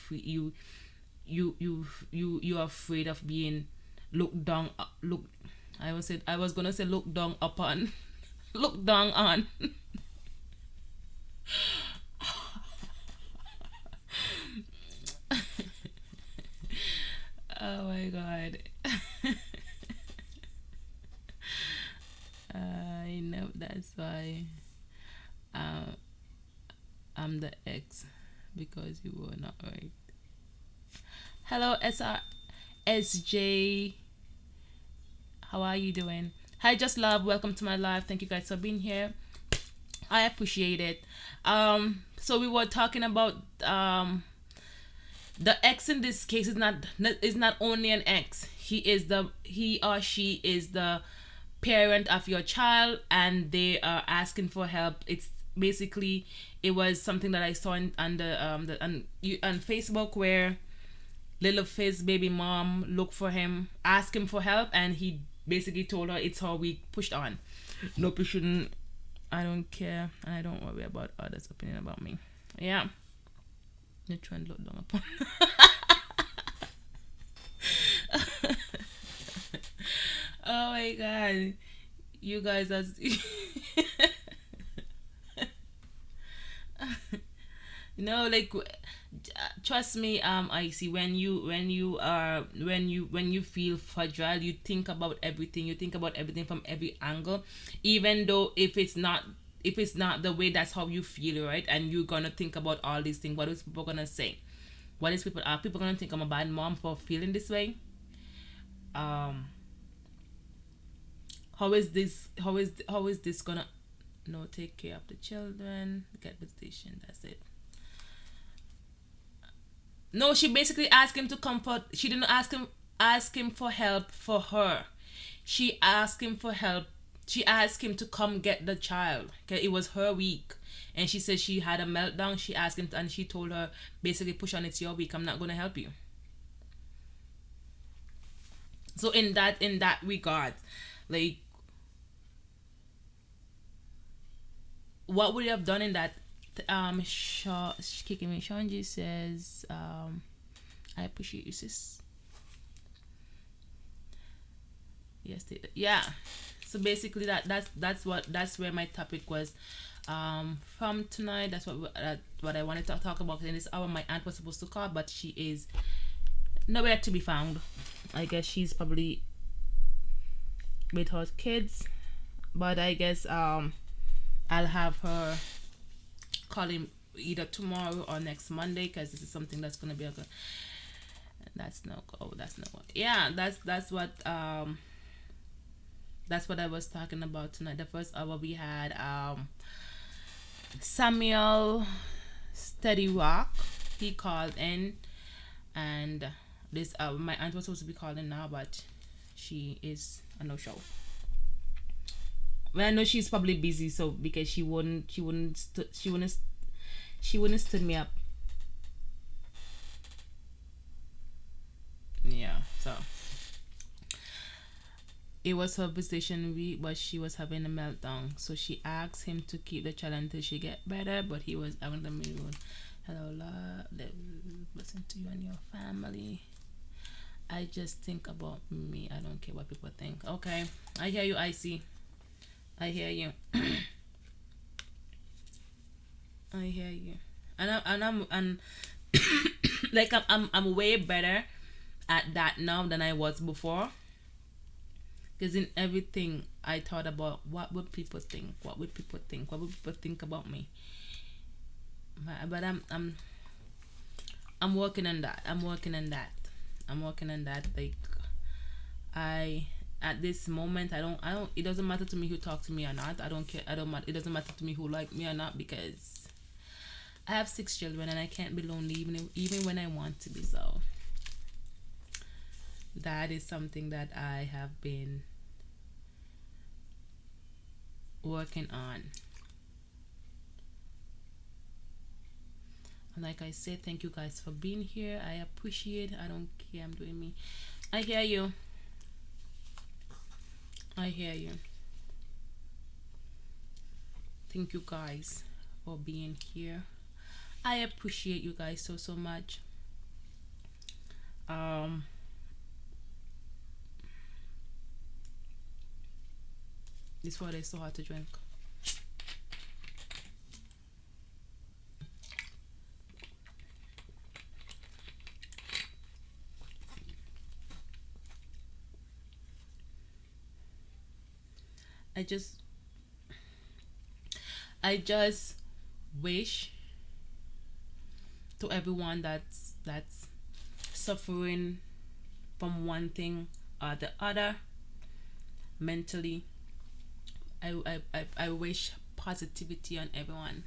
S1: afraid of being looked down. Look, I was gonna say look down upon, look down on. Oh my god. I know that's why, um, I'm the ex, because you were not right. Hello, SJ. How are you doing? Hi, Just Love. Welcome to my live. Thank you guys for being here. I appreciate it. So we were talking about, the ex in this case is not only an ex. He or she is the parent of your child, and they are asking for help. It's basically, it was something that I saw on on Facebook, where little Fizz baby mom looked for him, asked him for help, and he basically told her it's her week pushed on. Nope, you shouldn't. I don't care, and I don't worry about others' opinion about me. Yeah, you're trying to look down upon. Oh my god, you guys are. No, like, trust me, I see, when you feel fragile, you think about everything. You think about everything from every angle, even though if it's not the way that's how you feel, right? And you're gonna think about all these things. What is people gonna say? What is people are people gonna think I'm a bad mom for feeling this way? Um, how is this gonna, no, take care of the children, get visitation, that's it. No, she basically asked him to comfort. She didn't ask him for help for her. She asked him for help. She asked him to come get the child. Okay, it was her week, and she said she had a meltdown. She asked him, and she told her basically, "Push on, it's your week. I'm not gonna help you." So in that regard, like, what would you have done in that? Kicking me. Shanji says, "I appreciate you, sis." Yes, yeah. So basically, that's where my topic was, from tonight. That's what I wanted to talk about. In this hour, my aunt was supposed to call, but she is nowhere to be found. I guess she's probably with her kids. But I guess, I'll have her call him either tomorrow or next Monday, because this is something that's gonna be a good. That's no. Oh, that's no. Yeah, that's what I was talking about tonight. The first hour we had, Samuel Steady Rock. He called in, and this my aunt was supposed to be calling now, but she is a no show. Well, I know she's probably busy, so because she wouldn't stood me up. Yeah, so it was her visitation week, but she was having a meltdown. So she asked him to keep the child until she get better, but he was out of the mood. Hello, love. Listen to you and your family. I just think about me. I don't care what people think. Okay, I hear you. I see. I hear you. I hear you. And like I'm way better at that now than I was before. Because in everything I thought about what would people think, what would people think, what would people think about me. But I'm working on that. I'm working on that. I'm working on that. Like I at this moment I don't it doesn't matter to me who talk to me or not. I don't care. I don't matter. It doesn't matter to me who like me or not because I have 6 children and I can't be lonely even when I want to be. So that is something that I have been working on. And like I said, thank you guys for being here. I appreciate. I don't care. I'm doing me. I hear you. I hear you. Thank you guys for being here. I appreciate you guys so much. Um, this water is so hard to drink. I just I just wish to everyone that's suffering from one thing or the other mentally. I wish positivity on everyone.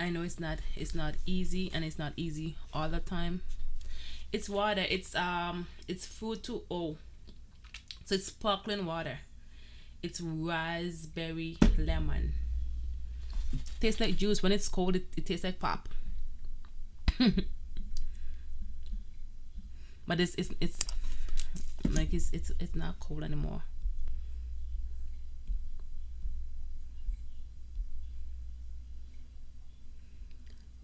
S1: I know it's not easy and it's not easy all the time. It's water. It's food to oh. So it's sparkling water. It's raspberry lemon. Tastes like juice. When it's cold, it tastes like pop. But it's like it's not cold anymore.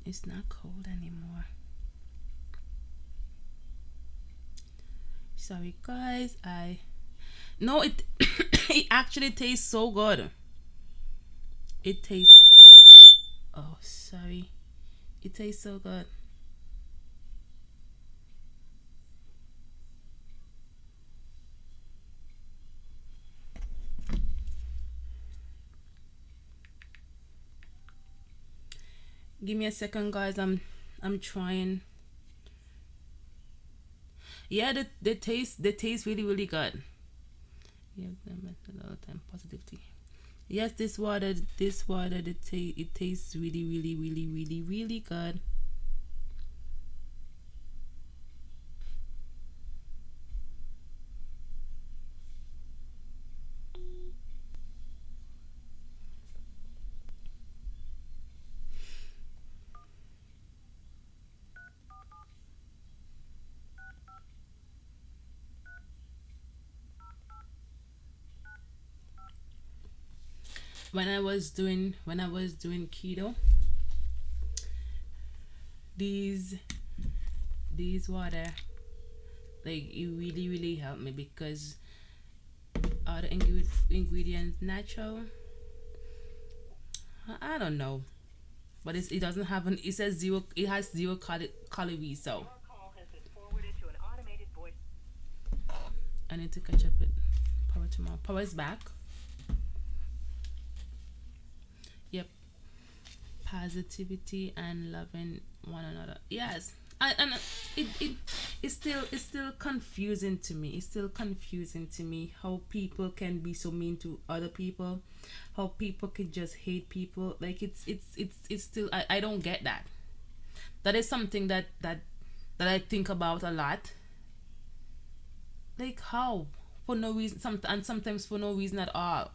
S1: It's not cold anymore. Sorry guys, I no it it actually tastes so good. It tastes oh sorry. It tastes so good. Give me a second guys. I'm trying. Yeah, the taste really good. Yeah, a lot of time positivity. Yes, this water it tastes really good. When I was doing keto, these these water like it really helped me because all the ingredients natural. I don't know, but it doesn't have an. It says zero. It has zero calories. So I need to catch up with Power tomorrow. Power is back. Yep. Positivity and loving one another. Yes. And it's still confusing to me. It's still confusing to me how people can be so mean to other people, how people can just hate people. Like it's still I don't get that. That is something that I think about a lot. Like how for no reason, and sometimes for no reason at all.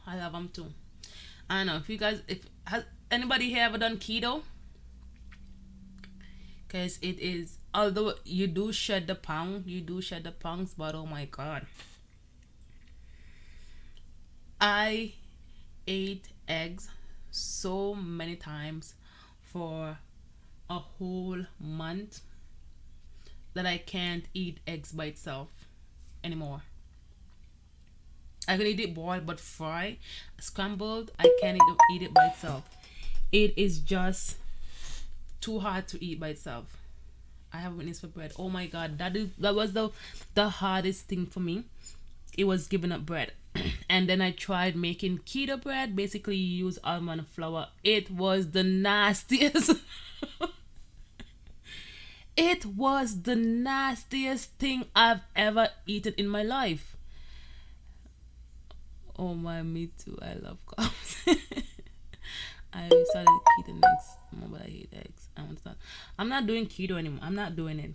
S1: I love them too. I don't know if you guys, if has anybody here ever done keto? Because it is, although you do shed the pounds, but oh my god, I ate eggs so many times for a whole month. that I can't eat eggs by itself anymore. I can eat it boiled, but fry, scrambled, I can't eat it by itself. It is just too hard to eat by itself. I have a weakness for bread. Oh my god, that was the hardest thing for me. It was giving up bread. And then I tried making keto bread. Basically, you use almond flour. It was the nastiest. It was the nastiest thing I've ever eaten in my life. Oh my, me too. I love carbs. I started keto next month, but I hate eggs. I want to start. I'm not doing keto anymore. I'm not doing it.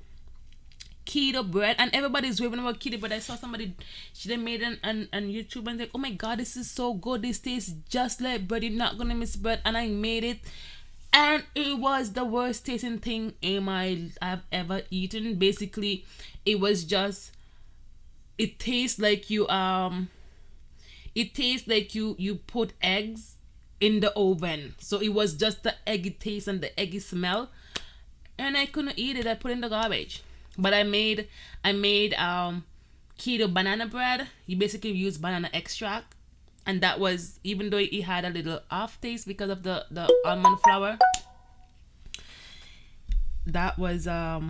S1: Keto bread, and everybody's raving about keto bread. I saw somebody, she then made an YouTube and like, oh my god, this is so good. This tastes just like bread. You're not gonna miss bread. And I made it, and it was the worst tasting thing I've ever eaten. Basically, it was just, it tastes like you put eggs in the oven. So it was just the eggy taste and the eggy smell, and I couldn't eat it. I put it in the garbage. But I made keto banana bread. You basically use banana extract, and that was, even though it had a little off taste because of the almond flour. That was that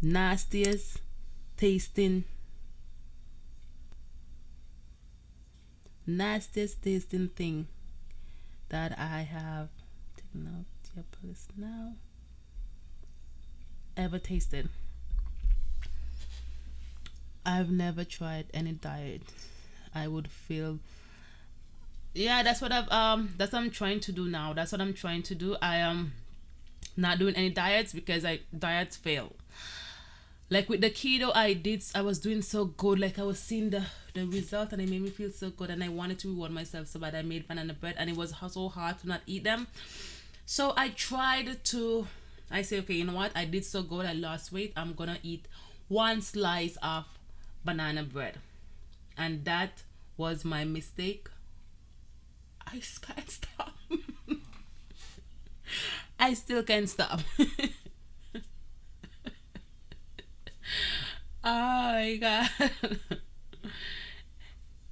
S1: nastiest tasting nastiest tasting thing that I have taken out your place now ever tasted. I've never tried any diet. I would feel, yeah, that's what I'm trying to do now. That's what I'm trying to do. I am not doing any diets because I diets fail. Like with the keto, I was doing so good. Like I was seeing the result, and it made me feel so good, and I wanted to reward myself so bad. I made banana bread, and it was so hard to not eat them. So I tried to. I say, okay, you know what? I did so good. I lost weight. I'm gonna eat one slice of banana bread, and that was my mistake. I can't stop. I still can't stop. Oh my god.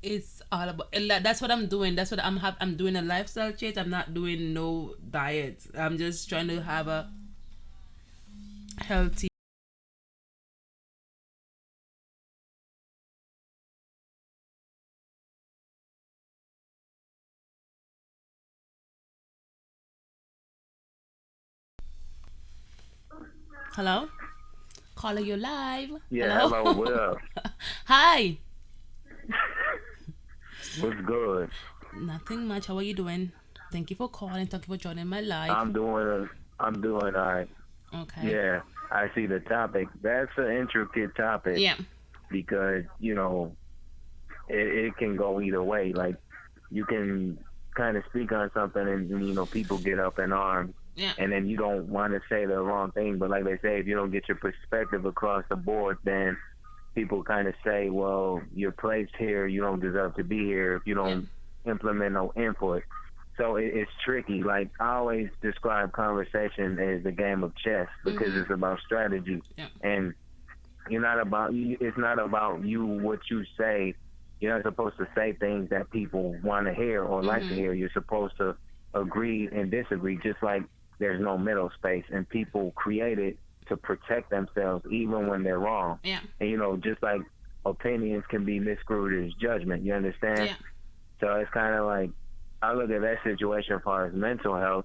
S1: It's all about, like, that's what I'm doing. That's what I'm doing a lifestyle change. I'm not doing no diet. I'm just trying to have a healthy. Hello? Caller, you live.
S2: Yeah,
S1: Hello?
S2: hello, what up?
S1: Hi.
S2: What's good?
S1: Nothing much. How are you doing? Thank you for calling. Thank you for joining my live.
S2: I'm doing all right.
S1: Okay.
S2: Yeah, I see the topic. That's an intricate topic
S1: Yeah.
S2: because, it can go either way. Like, you can kind of speak on something and people get up in arms
S1: Yeah.
S2: and then you don't want to say the wrong thing. But like they say, if you don't get your perspective across the board, then people kind of say, well, you're placed here, you don't deserve to be here if you
S1: Yeah.
S2: don't implement no input. So it's tricky. Like I always describe conversation as a game of chess because
S1: Mhm.
S2: it's about strategy,
S1: Yeah.
S2: and it's not about you what you say. You're not supposed to say things that people want to hear or like to
S1: Mhm.
S2: hear. You're supposed to agree and disagree, just like there's no middle space, and people create it to protect themselves even when they're wrong.
S1: Yeah.
S2: And just like opinions can be misconstrued as judgment. You understand?
S1: Yeah.
S2: So it's kind of like I look at that situation as far as mental health.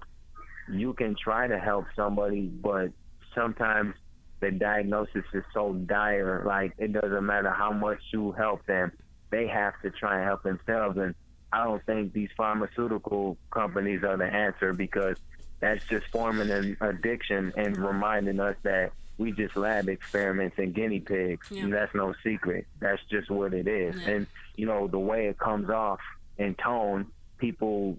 S2: You can try to help somebody, but sometimes the diagnosis is so dire, like it doesn't matter how much you help them, they have to try and help themselves. And I don't think these pharmaceutical companies are the answer because that's just forming an addiction and reminding us that we just lab experiments and guinea pigs.
S1: Yeah.
S2: And that's no secret. That's just what it is.
S1: Yeah.
S2: And, the way it comes off in tone, people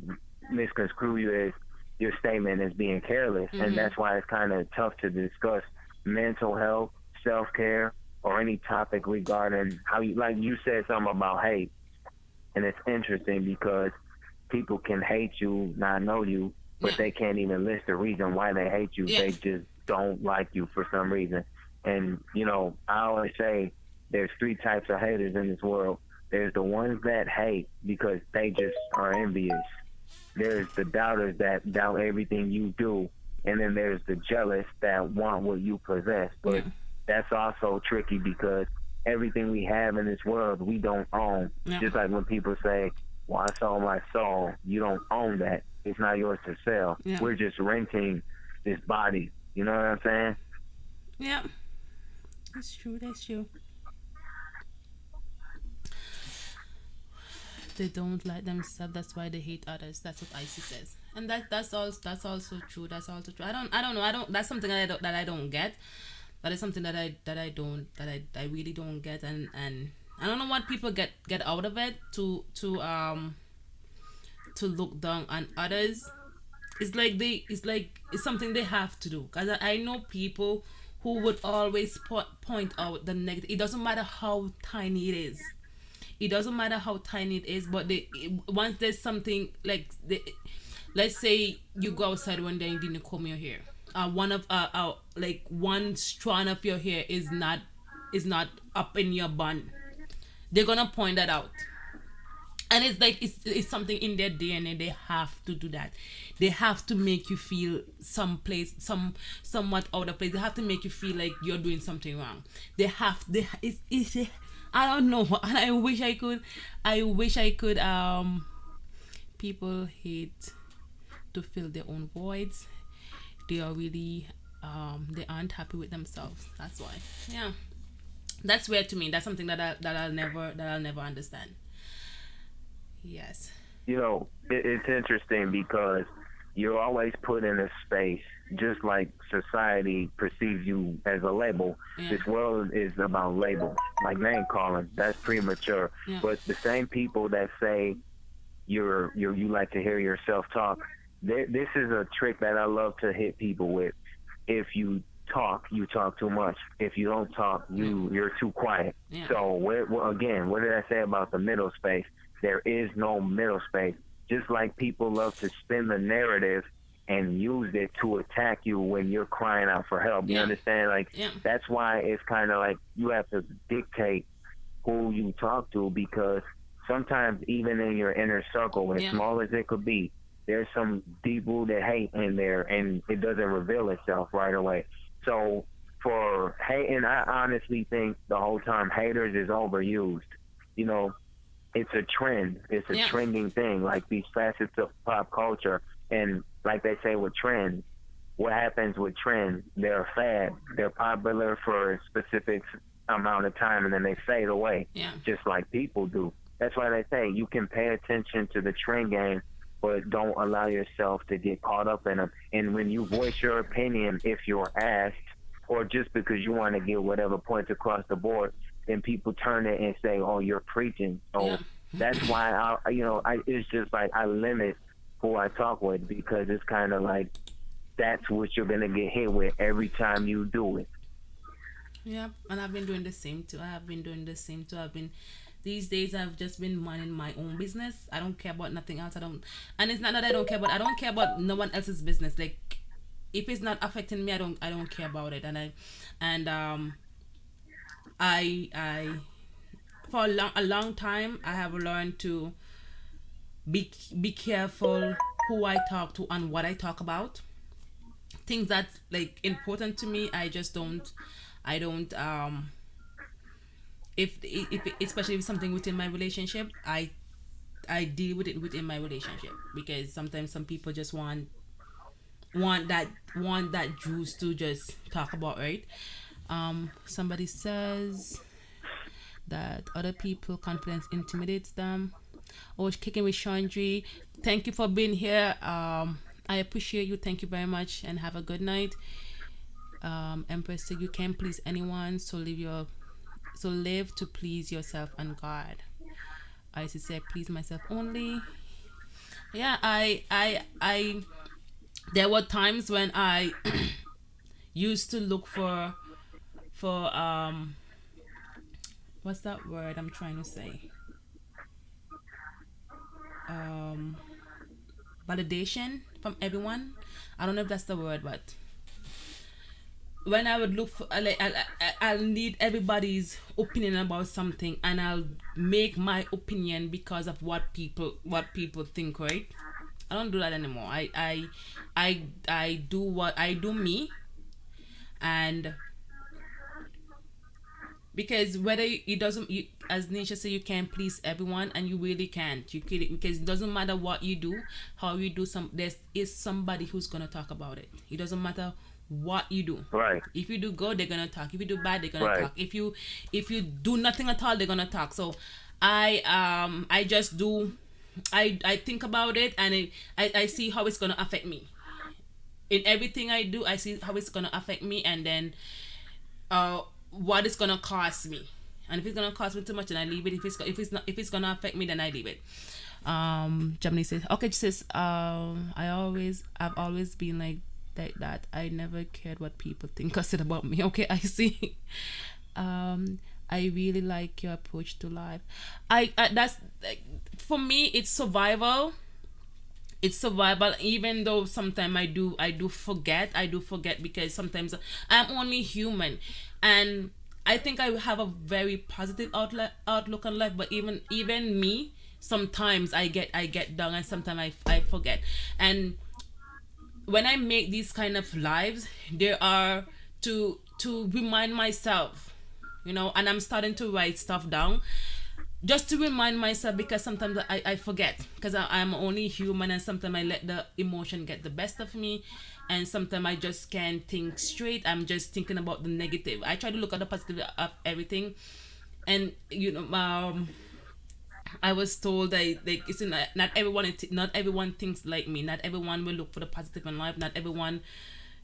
S2: misconstrue you as your statement as being careless, and
S1: Mhm.
S2: that's why it's kind of tough to discuss mental health, self care, or any topic regarding how you like. You said something about hate, and it's interesting because people can hate you, not know you, but
S1: Yeah.
S2: they can't even list the reason why they hate you.
S1: Yeah.
S2: They just
S3: don't like you for some reason. And I always say there's three types of haters in this world. There's the ones that hate because they just are envious. There's the doubters that doubt everything you do, and then there's the jealous that want what you possess.
S1: Yeah.
S3: But that's also tricky because everything we have in this world we don't own.
S1: Yeah.
S3: Just like when people say, "Well, I sold my soul," you don't own that. It's not yours to sell.
S1: Yeah.
S3: We're just renting this body. You know what I'm saying?
S1: Yeah. That's true. That's true. They don't like themselves. That's why they hate others. That's what Icy says, and that's also true. That's also true. I don't know. I don't. That's something that I don't get. That is something that I really don't get, and I don't know what people get out of it to look down on others. It's something they have to do, because I know people who would always point out the negative. It doesn't matter how tiny it is. It doesn't matter how tiny it is, but once there's something like let's say you go outside one day and you didn't comb your hair. One of like one strand of your hair is not up in your bun. They're gonna point that out, and it's like it's something in their DNA. They have to do that. They have to make you feel somewhat out of place. They have to make you feel like you're doing something wrong. It's I don't know. And I wish I could people hate to fill their own voids. They are really they aren't happy with themselves. That's why. Yeah. That's weird to me. That's something that I'll never understand. Yes.
S3: It's interesting because you're always put in a space, just like society perceives you as a label.
S1: Yeah.
S3: This world is about labels, like name calling. That's premature.
S1: Yeah.
S3: But the same people that say you like to hear yourself talk, this is a trick that I love to hit people with. If you talk too much. If you don't talk, you're too quiet.
S1: Yeah.
S3: So again, what did I say about the middle space? There is no middle space. Just like people love to spin the narrative and use it to attack you when you're crying out for help. You
S1: Yeah.
S3: understand? Like
S1: Yeah.
S3: that's why it's kind of like you have to dictate who you talk to, because sometimes even in your inner circle, as
S1: Yeah.
S3: small as it could be, there's some deep rooted hate in there, and it doesn't reveal itself right away. So for hating, I honestly think the whole time haters is overused. You know, it's a trend. It's a
S1: Yeah.
S3: trending thing, like these facets of pop culture. And like they say with trends, what happens with trends? They're a fad. They're popular for a specific amount of time, and then they fade away,
S1: Yeah.
S3: just like people do. That's why they say you can pay attention to the trend game, but don't allow yourself to get caught up in them. And when you voice your opinion, if you're asked, or just because you want to get whatever points across the board, then people turn it and say, "Oh, you're preaching."
S1: Yeah.
S3: So that's why it's just like I limit who I talk with, because it's kind of like that's what you're gonna get hit with every time you do it.
S1: Yeah, and I've been doing the same too. I have been doing the same too. These days I've just been minding my own business. I don't care about nothing else. I don't, and it's not that I don't care, but I don't care about no one else's business. Like, if it's not affecting me, I don't care about it. And I for a long time I have learned to be careful who I talk to and what I talk about. Things that's like important to me, I don't if especially if something within my relationship, I deal with it within my relationship, because sometimes some people just want that juice to just talk about, right? Somebody says that other people confidence intimidates them. Oh, kicking with Chandri, thank you for being here. I appreciate you. Thank you very much, and have a good night. Empress said you can't please anyone, so live to please yourself and God. I used to say please myself only. Yeah, I there were times when I used to look for what's that word I'm trying to say? Um Validation from everyone. I don't know if that's the word, but when I would look for like I'll need everybody's opinion about something, and I'll make my opinion because of what people think, right? I don't do that anymore. I do what I do me, and because whether it doesn't you, as nature say, you can't please everyone, and you really can't, because it doesn't matter what you do, how you do, there is somebody who's gonna talk about it. It doesn't matter what you do.
S3: Right,
S1: If you do good, they're gonna talk. If you do bad, they're gonna
S3: right,
S1: talk. If you do nothing at all, they're gonna talk. So I just do, I think about it, and I see how it's gonna affect me. In everything I do, I see how it's gonna affect me, and then uh what it's gonna cost me. And if it's gonna cost me too much, then I leave it. If it's gonna affect me, then I leave it. Germany says, okay, she says, I've always been like that. I never cared what people think or said about me. Okay, I see. um I really like your approach to life. I That's like, for me, it's survival. Even though sometimes I do forget, because sometimes I'm only human, and I think I have a very positive outlook on life. But even me, sometimes I get down, and sometimes I forget. And when I make these kind of lives, there are to remind myself, and I'm starting to write stuff down just to remind myself, because sometimes I forget, because I'm only human, and sometimes I let the emotion get the best of me, and sometimes I just can't think straight. I'm just thinking about the negative. I try to look at the positive of everything. And I was told that, like, it's not everyone thinks like me. Not everyone will look for the positive in life. Not everyone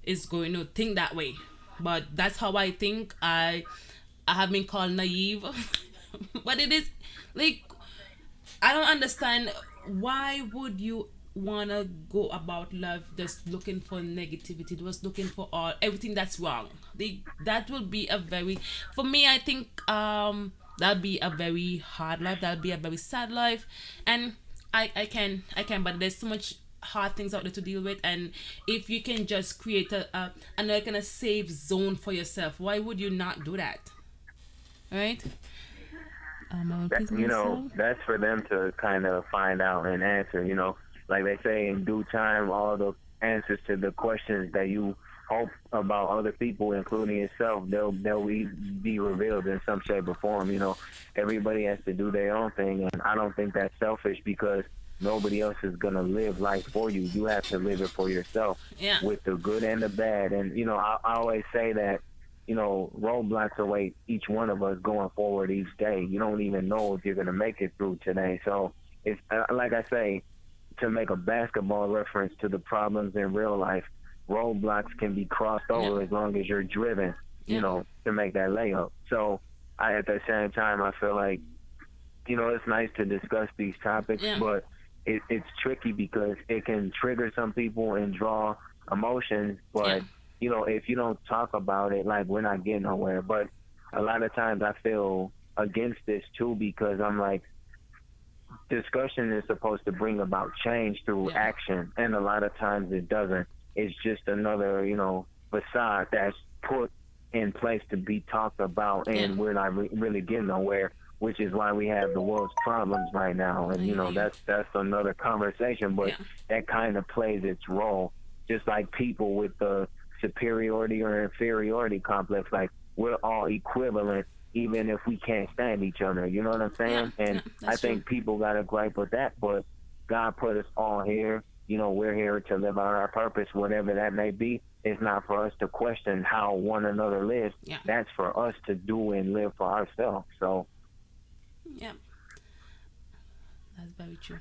S1: is going to think that way. But that's how I think. I have been called naive, but it is like, I don't understand, why would you wanna go about love just looking for negativity, just looking for all everything that's wrong. That will be a very, for me, I think, that'll be a very hard life. That'll be a very sad life, and I can, but there's so much hard things out there to deal with. And if you can just create another kind of safe zone for yourself, why would you not do that, right? I will
S3: that
S1: please myself.
S3: that's for them to kind of find out and answer. Like they say, in due time, all the answers to the questions that you hope about other people, including yourself, they'll be revealed in some shape or form. Everybody has to do their own thing, and I don't think that's selfish, because nobody else is gonna live life for you. You have to live it for yourself,
S1: Yeah.
S3: with the good and the bad. And I always say that roadblocks await each one of us going forward each day. You don't even know if you're going to make it through today. So it's like I say, to make a basketball reference to the problems in real life, roadblocks can be crossed
S1: Yeah.
S3: over as long as you're driven,
S1: Yeah.
S3: to make that layup. So at the same time, I feel like, it's nice to discuss these topics,
S1: Yeah.
S3: but it's tricky because it can trigger some people and draw emotions.
S1: Yeah.
S3: But if you don't talk about it, like, we're not getting nowhere. But a lot of times I feel against this too, because I'm like, discussion is supposed to bring about change through
S1: Yeah.
S3: action, and a lot of times it doesn't. It's just another, facade that's put in place to be talked about,
S1: Yeah.
S3: and we're not really getting nowhere. Which is why we have the world's problems right now, and
S1: I hear you.
S3: that's another conversation. But
S1: Yeah.
S3: that kind of plays its role, just like people with the superiority or inferiority complex. Like, we're all equivalent, even if we can't stand each other. You know what I'm
S1: Yeah.
S3: saying?
S1: Yeah.
S3: And I
S1: That's true.
S3: think people got to gripe with that. But God put us all here. We're here to live out our purpose, whatever that may be. It's not for us to question how one another lives.
S1: Yeah.
S3: That's for us to do and live for ourselves. So,
S1: Yeah. That's very true.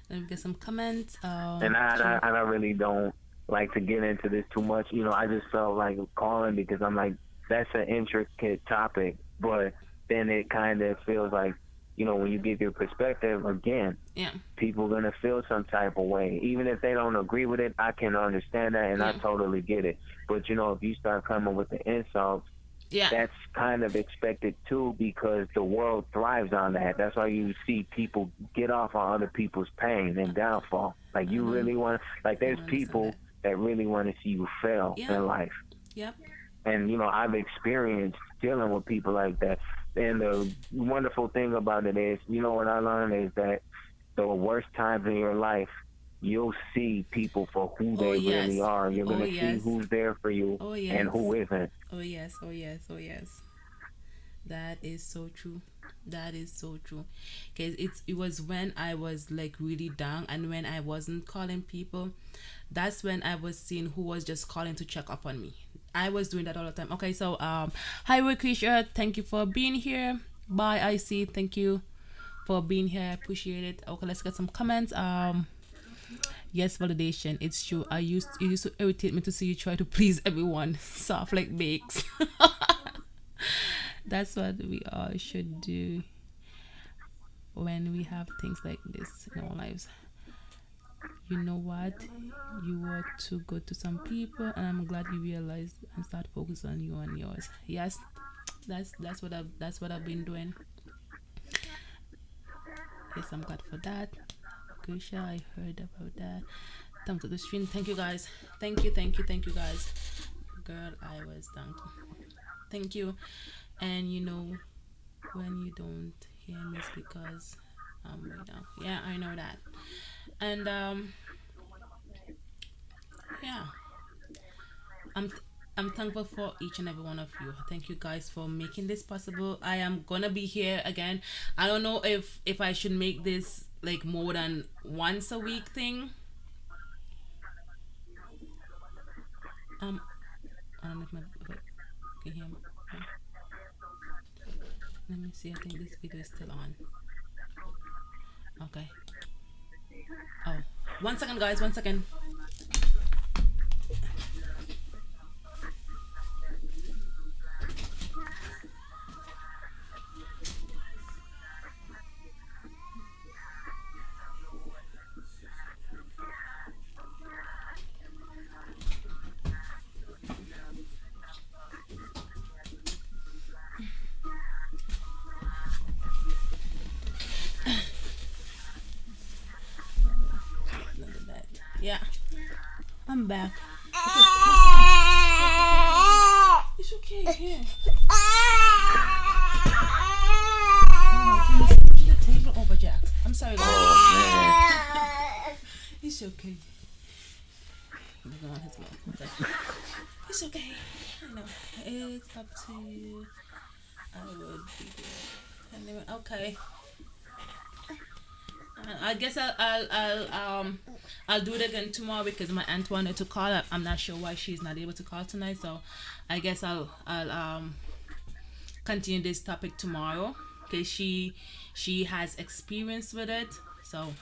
S1: Let me get some comments.
S3: and
S1: True.
S3: I really don't like to get into this too much. I just felt like calling because I'm like, that's an intricate topic, but then it kind of feels like, when you give your perspective, again,
S1: Yeah.
S3: people are going to feel some type of way. Even if they don't agree with it, I can understand that, and I
S1: Yeah.
S3: totally get it. But, if you start coming with the insults,
S1: Yeah.
S3: that's kind of expected too, because the world thrives on that. That's why you see people get off on other people's pain and downfall. Like,
S1: I
S3: you
S1: don't.
S3: really want, like,
S1: I
S3: there's
S1: don't understand
S3: people
S1: that.
S3: that really want to see you fail
S1: Yeah.
S3: in life.
S1: Yep.
S3: And I've experienced dealing with people like that. And the wonderful thing about it is, what I learned is that the worst times in your life, you'll see people for who
S1: Oh
S3: they really
S1: yes.
S3: are. You're
S1: Oh
S3: gonna see
S1: yes.
S3: who's there for you
S1: Oh
S3: and
S1: yes.
S3: who isn't.
S1: Oh yes. Oh yes. Oh yes. That is so true. That is so true. Cause it was when I was like really down and when I wasn't calling people, that's when I was seeing who was just calling to check up on me. I was doing that all the time. Okay, so hi Rikisha, thank you for being here. Bye, I see. Thank you for being here. I appreciate it. Okay, let's get some comments. Yes, validation. It's true. It used to irritate me to see you try to please everyone. Soft like bakes. That's what we all should do when we have things like this in our lives. You know what? You were too good to some people, and I'm glad you realized and start focus on you and yours. Yes, that's what I've been doing. Yes, I'm glad for that. Grisha, I heard about that. Thumbs up the stream. Thank you guys. Thank you guys. Girl, I was done. Thank you. And when you don't hear me, it's because I'm way down. Yeah, I know that. And yeah, I'm I'm thankful for each and every one of you. Thank you guys for making this possible. I am gonna be here again. I don't know if I should make this like more than once a week thing. Um, I don't know if I can hear me. Let me see. I think this video is still on. Okay. Oh, 1 second, guys. 1 second. Look at that. Yeah, I'm back. Okay, 1 second. It's okay. Here. Oh my goodness. Push the table over, Jack. I'm sorry,
S3: Oh
S1: guys.
S3: man.
S1: It's okay. Moving on his mouth. Okay. It's okay. I know. It's up to you. I would be there. Anyway, okay. I guess I'll do it again tomorrow because my aunt wanted to call. I'm not sure why she's not able to call tonight, so I guess I'll continue this topic tomorrow because she has experience with it, so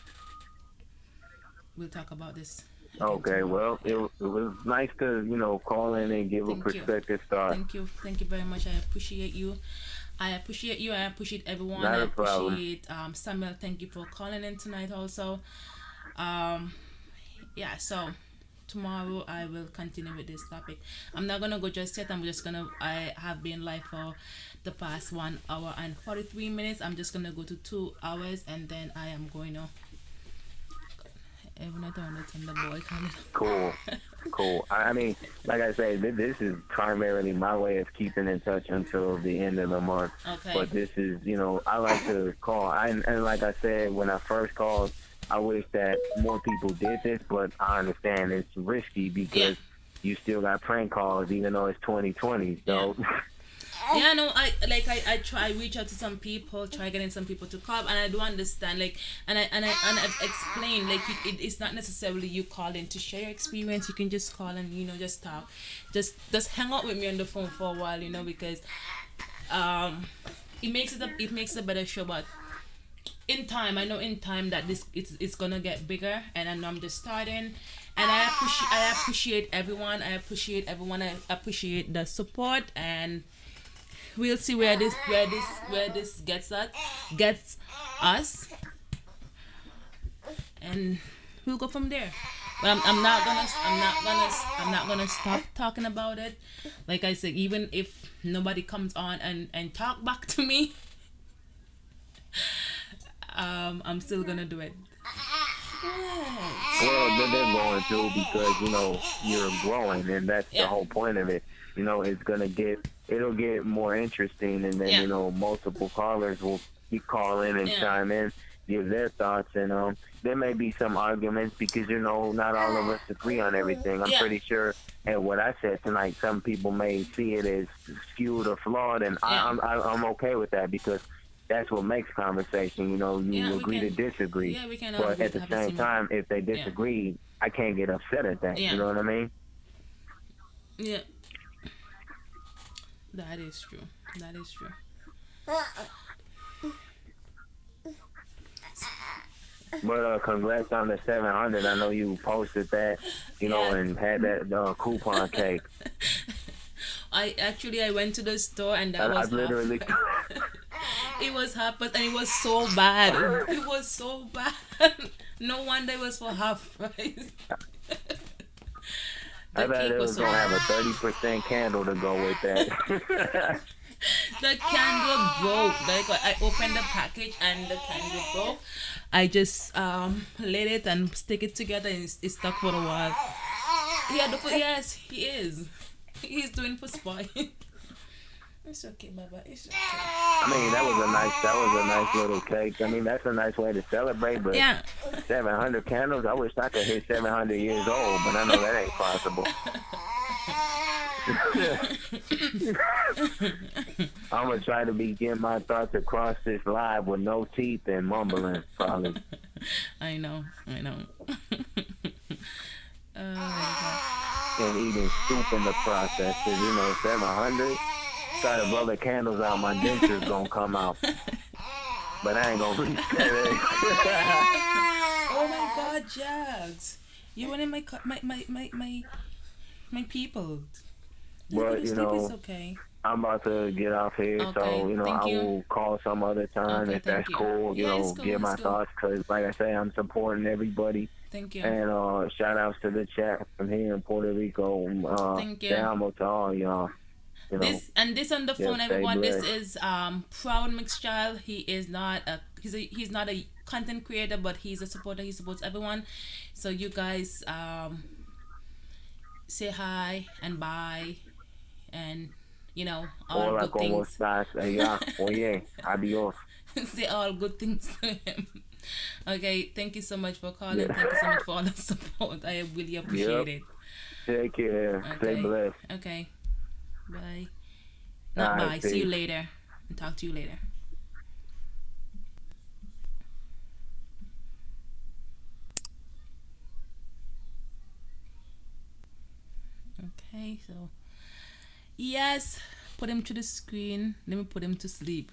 S1: we'll talk about this again
S3: Okay,
S1: tomorrow.
S3: well,
S1: Yeah.
S3: it was nice to call in and give a
S1: Thank you.
S3: perspective start.
S1: Thank you very much. I appreciate you. I appreciate you. I appreciate everyone.
S3: Not
S1: I
S3: a problem.
S1: appreciate Samuel. Thank you for calling in tonight. Also, um, yeah. So tomorrow I will continue with this topic. I'm not gonna go just yet. I have been live for the past 1 hour and 43 minutes. I'm just gonna go to 2 hours and then I am going to. Even I don't know the boy coming.
S3: Cool. Cool. I mean, like I say, this is primarily my way of keeping in touch until the end of the month.
S1: Okay.
S3: But this is, I like to call. And like I said, when I first called, I wish that more people did this, but I understand it's risky because you still got prank calls, even though it's 2020. So,
S1: Yeah, no, I try reach out to some people, try getting some people to call, and I do understand, like, and I've explained, like, it's not necessarily you calling to share your experience. You can just call and just talk, just hang out with me on the phone for a while, because um, it makes it a better show, but. In time, I know in time that it's gonna get bigger, and I know I'm just starting, and I appreciate everyone. I appreciate the support, and we'll see where this gets us, and we'll go from there. But I'm not gonna stop talking about it. Like I said, even if nobody comes on and talk back to me, I'm still gonna do it.
S3: well, they're going to because, you're growing, and that's the
S1: Yeah.
S3: whole point of it. it's gonna it'll get more interesting, and then
S1: Yeah.
S3: multiple callers will keep calling and
S1: Yeah.
S3: chime in, give their thoughts, and there may be some arguments because not all of us agree on everything. I'm
S1: Yeah.
S3: pretty sure. And what I said tonight, some people may see it as skewed or flawed, and
S1: Yeah.
S3: I'm okay with that because that's what makes conversation.
S1: Yeah.
S3: You
S1: We
S3: agree to
S1: can.
S3: disagree,
S1: Yeah, we can
S3: but
S1: agree
S3: at
S1: to
S3: the
S1: have the
S3: same
S1: same.
S3: time, if they
S1: Yeah.
S3: disagree, I can't get upset at that. You
S1: Yeah.
S3: know what I mean?
S1: Yeah. That is true. That is true.
S3: But congrats on the 700. I know you posted that,
S1: Yeah.
S3: and had that coupon cake.
S1: I went to the store and that
S3: I
S1: was half.
S3: literally,
S1: It was half price and it was so bad. It was so bad. No wonder it was for half price.
S3: I
S1: The
S3: thought
S1: cake
S3: it
S1: was
S3: was
S1: so
S3: gonna have a
S1: bad.
S3: 30% candle to go with that.
S1: The candle broke. Like I opened the package and the candle broke. I just lit it and stick it together and it's stuck for a while. Yeah, yes, he is. He's doing for spy. It's okay, Baba. It's okay.
S3: I mean, that was a nice little cake. I mean, that's a nice way to celebrate. But
S1: Yeah.
S3: 700 candles, I wish I could hit 700 years old, but I know that ain't possible. I'm gonna try to be getting my thoughts across this live with no teeth and mumbling, probably.
S1: I know. I know. Oh my
S3: And eating soup in the process. 'Cause 700. Try to blow the candles out, my denture's gonna come out. But I ain't gonna reach that.
S1: Oh my God, Jags! You went in my people. Just go
S3: But
S1: to sleep. It's okay.
S3: I'm about to get off here,
S1: Okay.
S3: so
S1: Thank
S3: I
S1: you.
S3: will call some other time
S1: Okay.
S3: if that's
S1: Thank you.
S3: cool.
S1: Yeah, it's cool.
S3: Give my
S1: It's cool.
S3: thoughts, because like I say, I'm supporting everybody.
S1: Thank you.
S3: And shout outs to the chat from here in Puerto Rico.
S1: Thank you.
S3: Te amo to all y'all.
S1: This on the phone,
S3: stay
S1: everyone. This
S3: blessed.
S1: is Proud Mixed Child. He is not he's not a content creator, but he's a supporter. He supports everyone. So you guys say hi and bye, and all
S3: Hola,
S1: good
S3: ¿cómo
S1: things.
S3: estás? Allá. Oye, adiós.
S1: Say all good things to him. Okay, thank you so much for calling.
S3: Yeah.
S1: Thank you so much for all the support. I really appreciate it.
S3: Take care. Stay
S1: Okay.
S3: blessed.
S1: Okay. Bye.
S3: All
S1: Not
S3: right,
S1: bye. See you
S3: peace.
S1: later. And talk to you later. Okay, so yes, put him to the screen. Let me put him to sleep.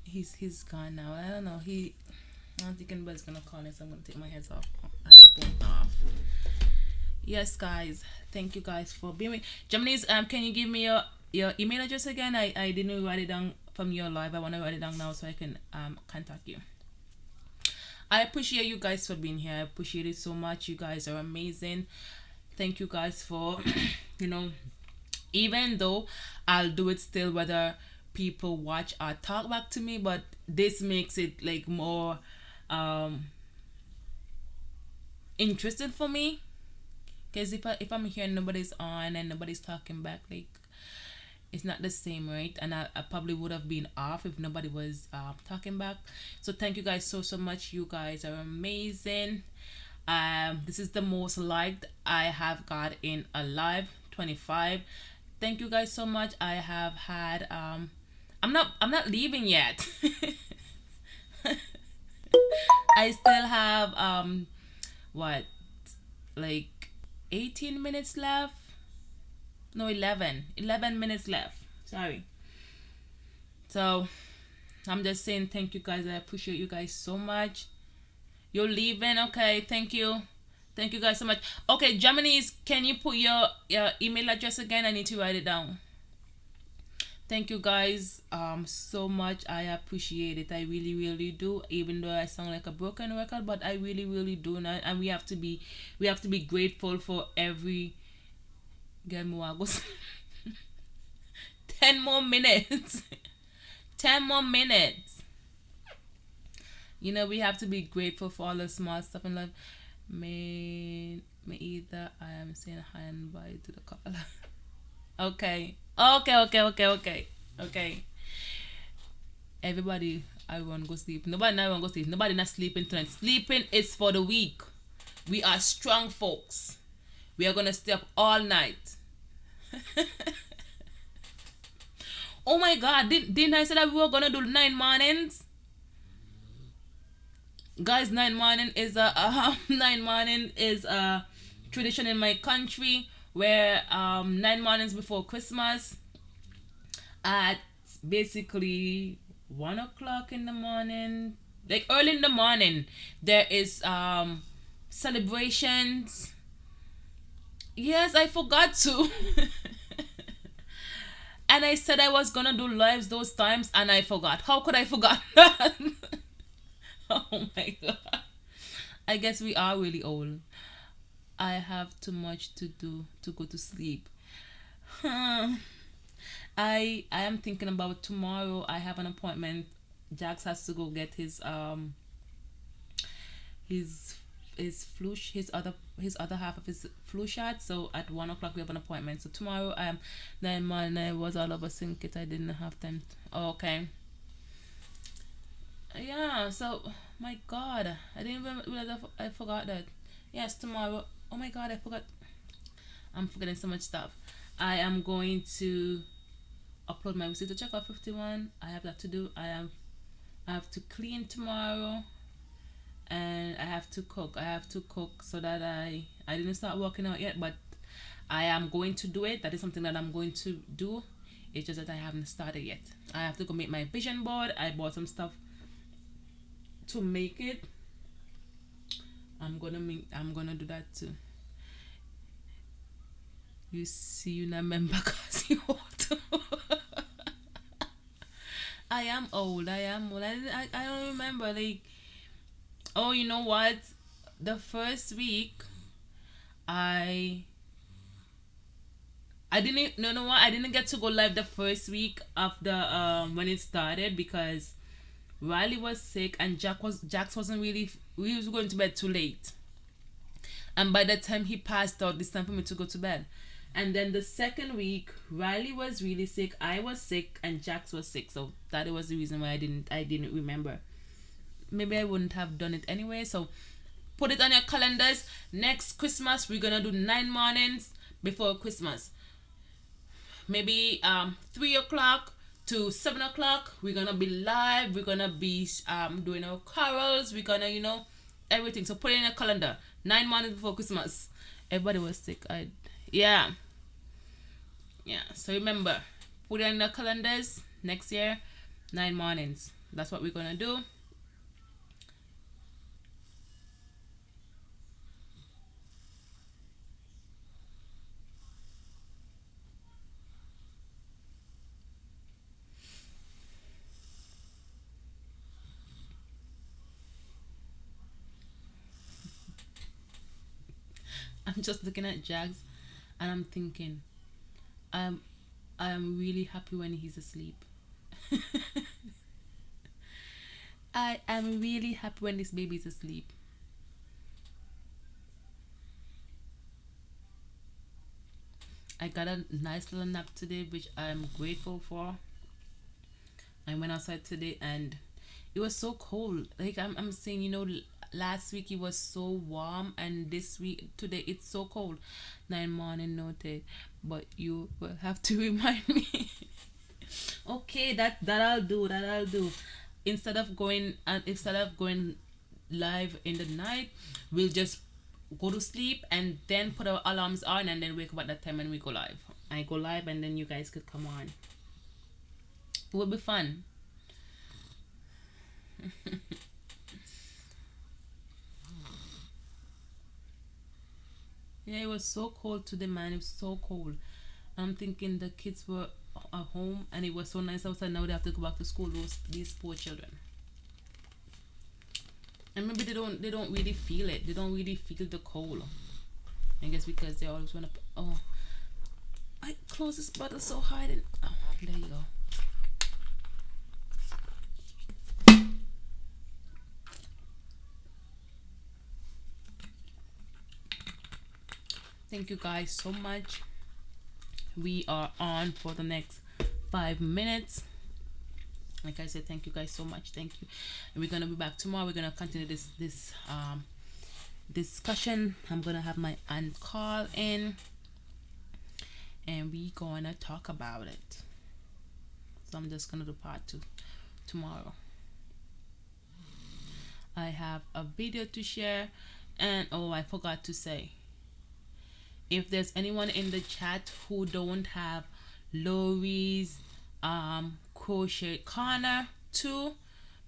S1: He's gone now. I don't know. I don't think anybody's gonna call him, so I'm gonna take my heads off. Phone off. Yes, guys. Thank you guys for being with Germany's. Can you give me your email address again? I didn't write it down from your live. I want to write it down now so I can contact you. I appreciate you guys for being here. I appreciate it so much. You guys are amazing. Thank you guys for even though I'll do it still whether people watch or talk back to me, but this makes it like more interesting for me, because if I'm here and nobody's on and nobody's talking back, like it's not the same, right? And I probably would have been off if nobody was talking back. So thank you guys so much. You guys are amazing. This is the most liked I have got in a live, 25. Thank you guys so much. I have had I'm not leaving yet. I still have what, like 18 minutes left. No, 11 minutes left. Sorry. So I'm just saying thank you guys. I appreciate you guys so much. You're leaving? Okay, thank you. Thank you guys so much. Okay, Germany's, can you put your email address again? I need to write it down. Thank you guys so much. I appreciate it. I really do. Even though I sound like a broken record, but I really do. And we have to be grateful for every get more 10 more minutes. 10 more minutes. We have to be grateful for all the small stuff in life. Me either. I am saying hi and bye to the caller. Okay. Okay, okay, okay, okay. Okay. Everybody, I want to go sleep. Nobody now want to go sleep. Nobody not sleeping tonight. Sleeping is for the weak. We are strong folks. We are gonna stay up all night. Oh my god, didn't I say that we were gonna do 9 mornings? Guys, 9 morning is a 9 morning is a tradition in my country where 9 mornings before Christmas at basically 1 o'clock in the morning, like early in the morning, there is celebrations. Yes, I forgot to. And I said I was gonna do lives those times and I forgot. How could I forget that? Oh my god. I guess we are really old. I have too much to do to go to sleep. I am thinking about tomorrow. I have an appointment. Jax has to go get his his other half of his flu shot. So at 1 o'clock we have an appointment. So tomorrow then man I was all over sync it. I didn't have time. Okay. Yeah. So my God, I didn't even realize I forgot that. Yes, tomorrow. Oh my God, I forgot. I'm forgetting so much stuff. I am going to upload my receipt to check out 51. I have that to do. I have to clean tomorrow and I have to cook. I have to cook so that I didn't start working out yet, but I am going to do it. That is something that I'm going to do. It's just that I haven't started yet. I have to go make my vision board. I bought some stuff to make it. I'm gonna do that too. You see, you not remember cause you want to. I am old. I am old. I don't remember. Like, oh, you know what? The first week, I didn't. No, no, what? I didn't get to go live the first week of the when it started because Riley was sick and Jax wasn't really. We was going to bed too late, and by the time he passed out, it's time for me to go to bed. And then the second week, Riley was really sick, I was sick, and Jax was sick. So that was the reason why I didn't remember. Maybe I wouldn't have done it anyway. So put it on your calendars. Next Christmas, we're gonna do 9 mornings before Christmas. Maybe 3 o'clock to 7 o'clock. We're gonna be live. We're gonna be doing our carols. We're gonna everything. So put it in your calendar. 9 mornings before Christmas. Everybody was sick. Yeah. So remember, put it in the calendars. Next year, 9 mornings. That's what we're gonna do. I'm just looking at Jags and I'm thinking, I am really happy when he's asleep. I am really happy when this baby's asleep. I got a nice little nap today, which I'm grateful for. I went outside today and it was so cold. Like I'm saying, last week it was so warm and this week today it's so cold. 9 morning noted, but you will have to remind me. Okay, that I'll do. That I'll do. Instead of going live in the night, we'll just go to sleep and then put our alarms on and then wake up at that time and we go live. I go live and then you guys could come on. It will be fun. Yeah, it was so cold today, man. It was so cold. I'm thinking the kids were at home and it was so nice outside. Now they have to go back to school. These poor children. And maybe they don't really feel it. They don't really feel the cold. I guess because they always wanna. Oh, I closed this bottle so hard. Oh, there you go. Thank you guys so much. We are on for the next 5 minutes. Like I said, thank you guys so much. Thank you. And we're gonna be back tomorrow. We're gonna continue this discussion. I'm gonna have my aunt call in, and we gonna talk about it. So I'm just gonna do part two tomorrow. I have a video to share, and oh, I forgot to say, if there's anyone in the chat who don't have Lori's crochet corner too,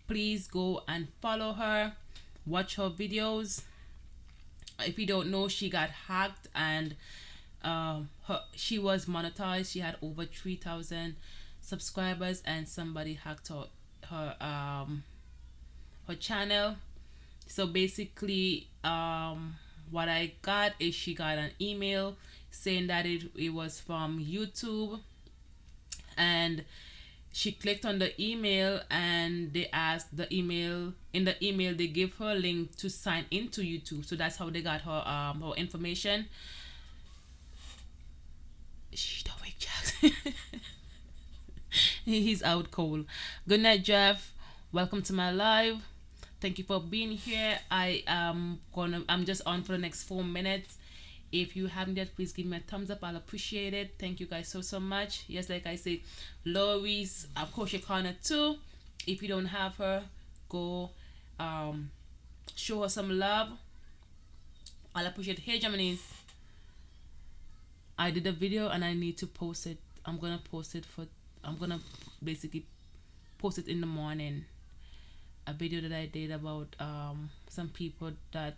S1: please go and follow her, watch her videos. If you don't know, she got hacked, and she was monetized. She had over 3,000 subscribers, and somebody hacked her channel. So basically, what I got is she got an email saying that it was from YouTube, and she clicked on the email, and they asked the email in the email they give her a link to sign into YouTube. So that's how they got her information. Shh, don't wake Jack. He's out cold. Good night, Jeff. Welcome to my live. Thank you for being here. I'm just on for the next 4 minutes. If you haven't yet, please give me a thumbs up. I'll appreciate it. Thank you guys so much. Yes, like I say, Lori's crochet corner too. If you don't have her, go show her some love. I'll appreciate it. Hey, Germany's. I did a video and I need to post it. I'm gonna basically post it in the morning. A video that I did about some people that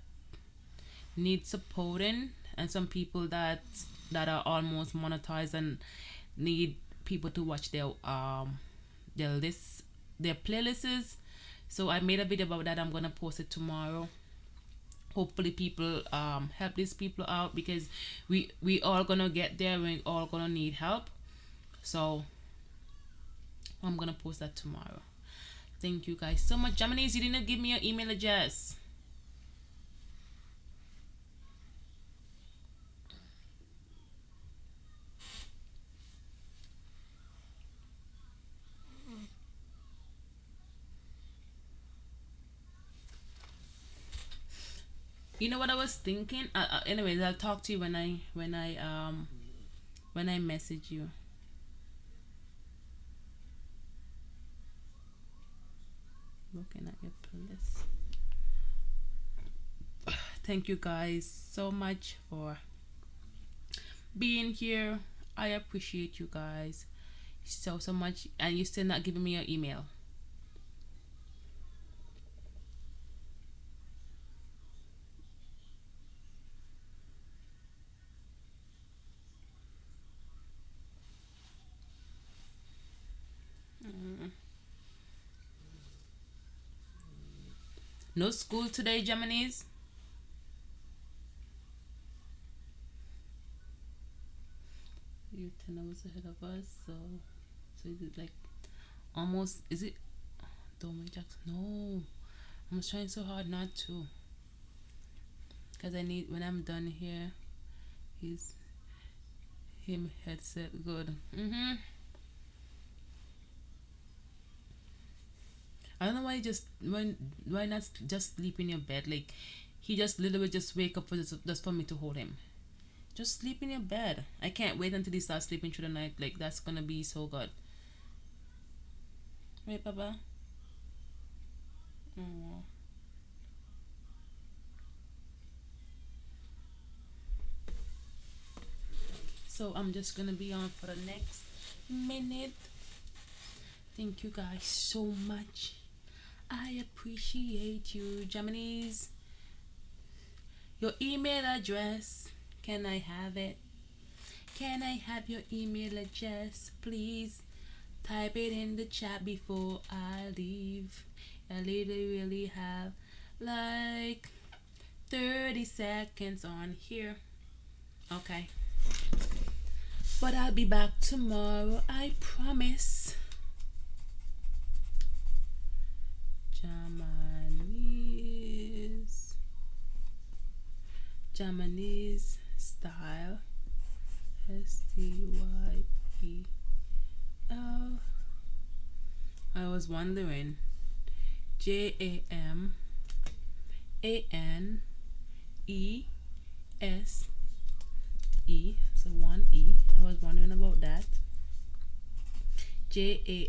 S1: need supporting, and some people that are almost monetized and need people to watch their playlists. So I made a video about that. I'm gonna post it tomorrow. Hopefully people help these people out, because we all gonna get there. We all gonna need help. So I'm gonna post that tomorrow. Thank you guys so much. Germany's, you didn't give me your email address. You know what I was thinking? Anyways, I'll talk to you when I message you. Looking at your playlist. Thank you guys so much for being here. I appreciate you guys so much, and you still not giving me your email. No school today, Germany's. You're 10 hours ahead of us, so is it like almost? Is it? Don't make Jackson. No, I'm trying so hard not to, because I need, when I'm done here, him headset good. I don't know why not just sleep in your bed. Like, he just literally just wake up just for me to hold him. Just sleep in your bed. I can't wait until he starts sleeping through the night. Like, that's gonna be so good. Right, Papa? Oh. So I'm just gonna be on for the next minute. Thank you guys so much. I appreciate you, Germany's. Your email address. Can I have it? Can I have your email address, please? Type it in the chat before I leave. I really have like 30 seconds on here. Okay. But I'll be back tomorrow, I promise. Germany's Style. Style. I was wondering. Jamanese. So one E. I was wondering about that. Jamanese.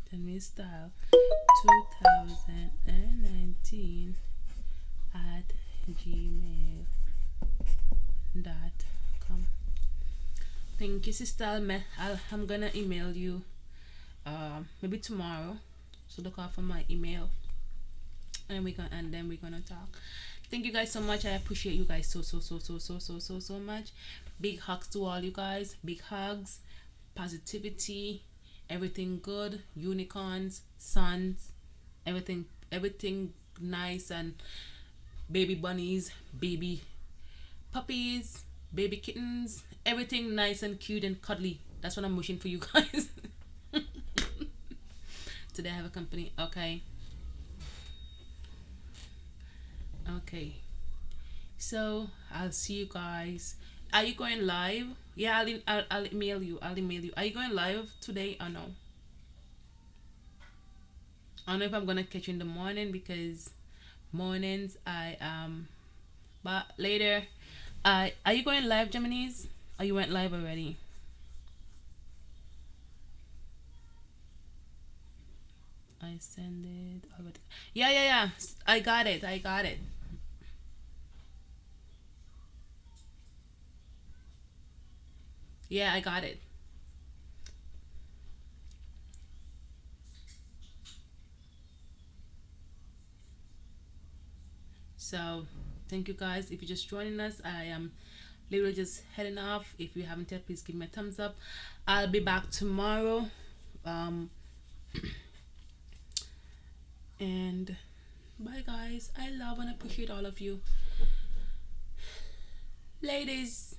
S1: Tell me style 2019 at gmail.com. Thank you, sister. I'm gonna email you maybe tomorrow. So look out for my email, and then we're gonna talk. Thank you guys so much. I appreciate you guys so much. Big hugs to all you guys. Big hugs, positivity, everything good, unicorns, suns, everything nice, and baby bunnies, baby puppies, baby kittens, everything nice and cute and cuddly. That's what I'm wishing for you guys. Today I have a company. Okay. So I'll see you guys. Are you going live? Yeah, I'll email you. Are you going live today or no? I don't know if I'm gonna catch you in the morning because mornings I but later. Are you going live, Gemini's? Or you went live already? I send it over. Yeah. I got it. Yeah, I got it. So, thank you guys. If you're just joining us, I am literally just heading off. If you haven't yet, please give me a thumbs up. I'll be back tomorrow. Um, and bye, guys. I love and appreciate all of you. Ladies.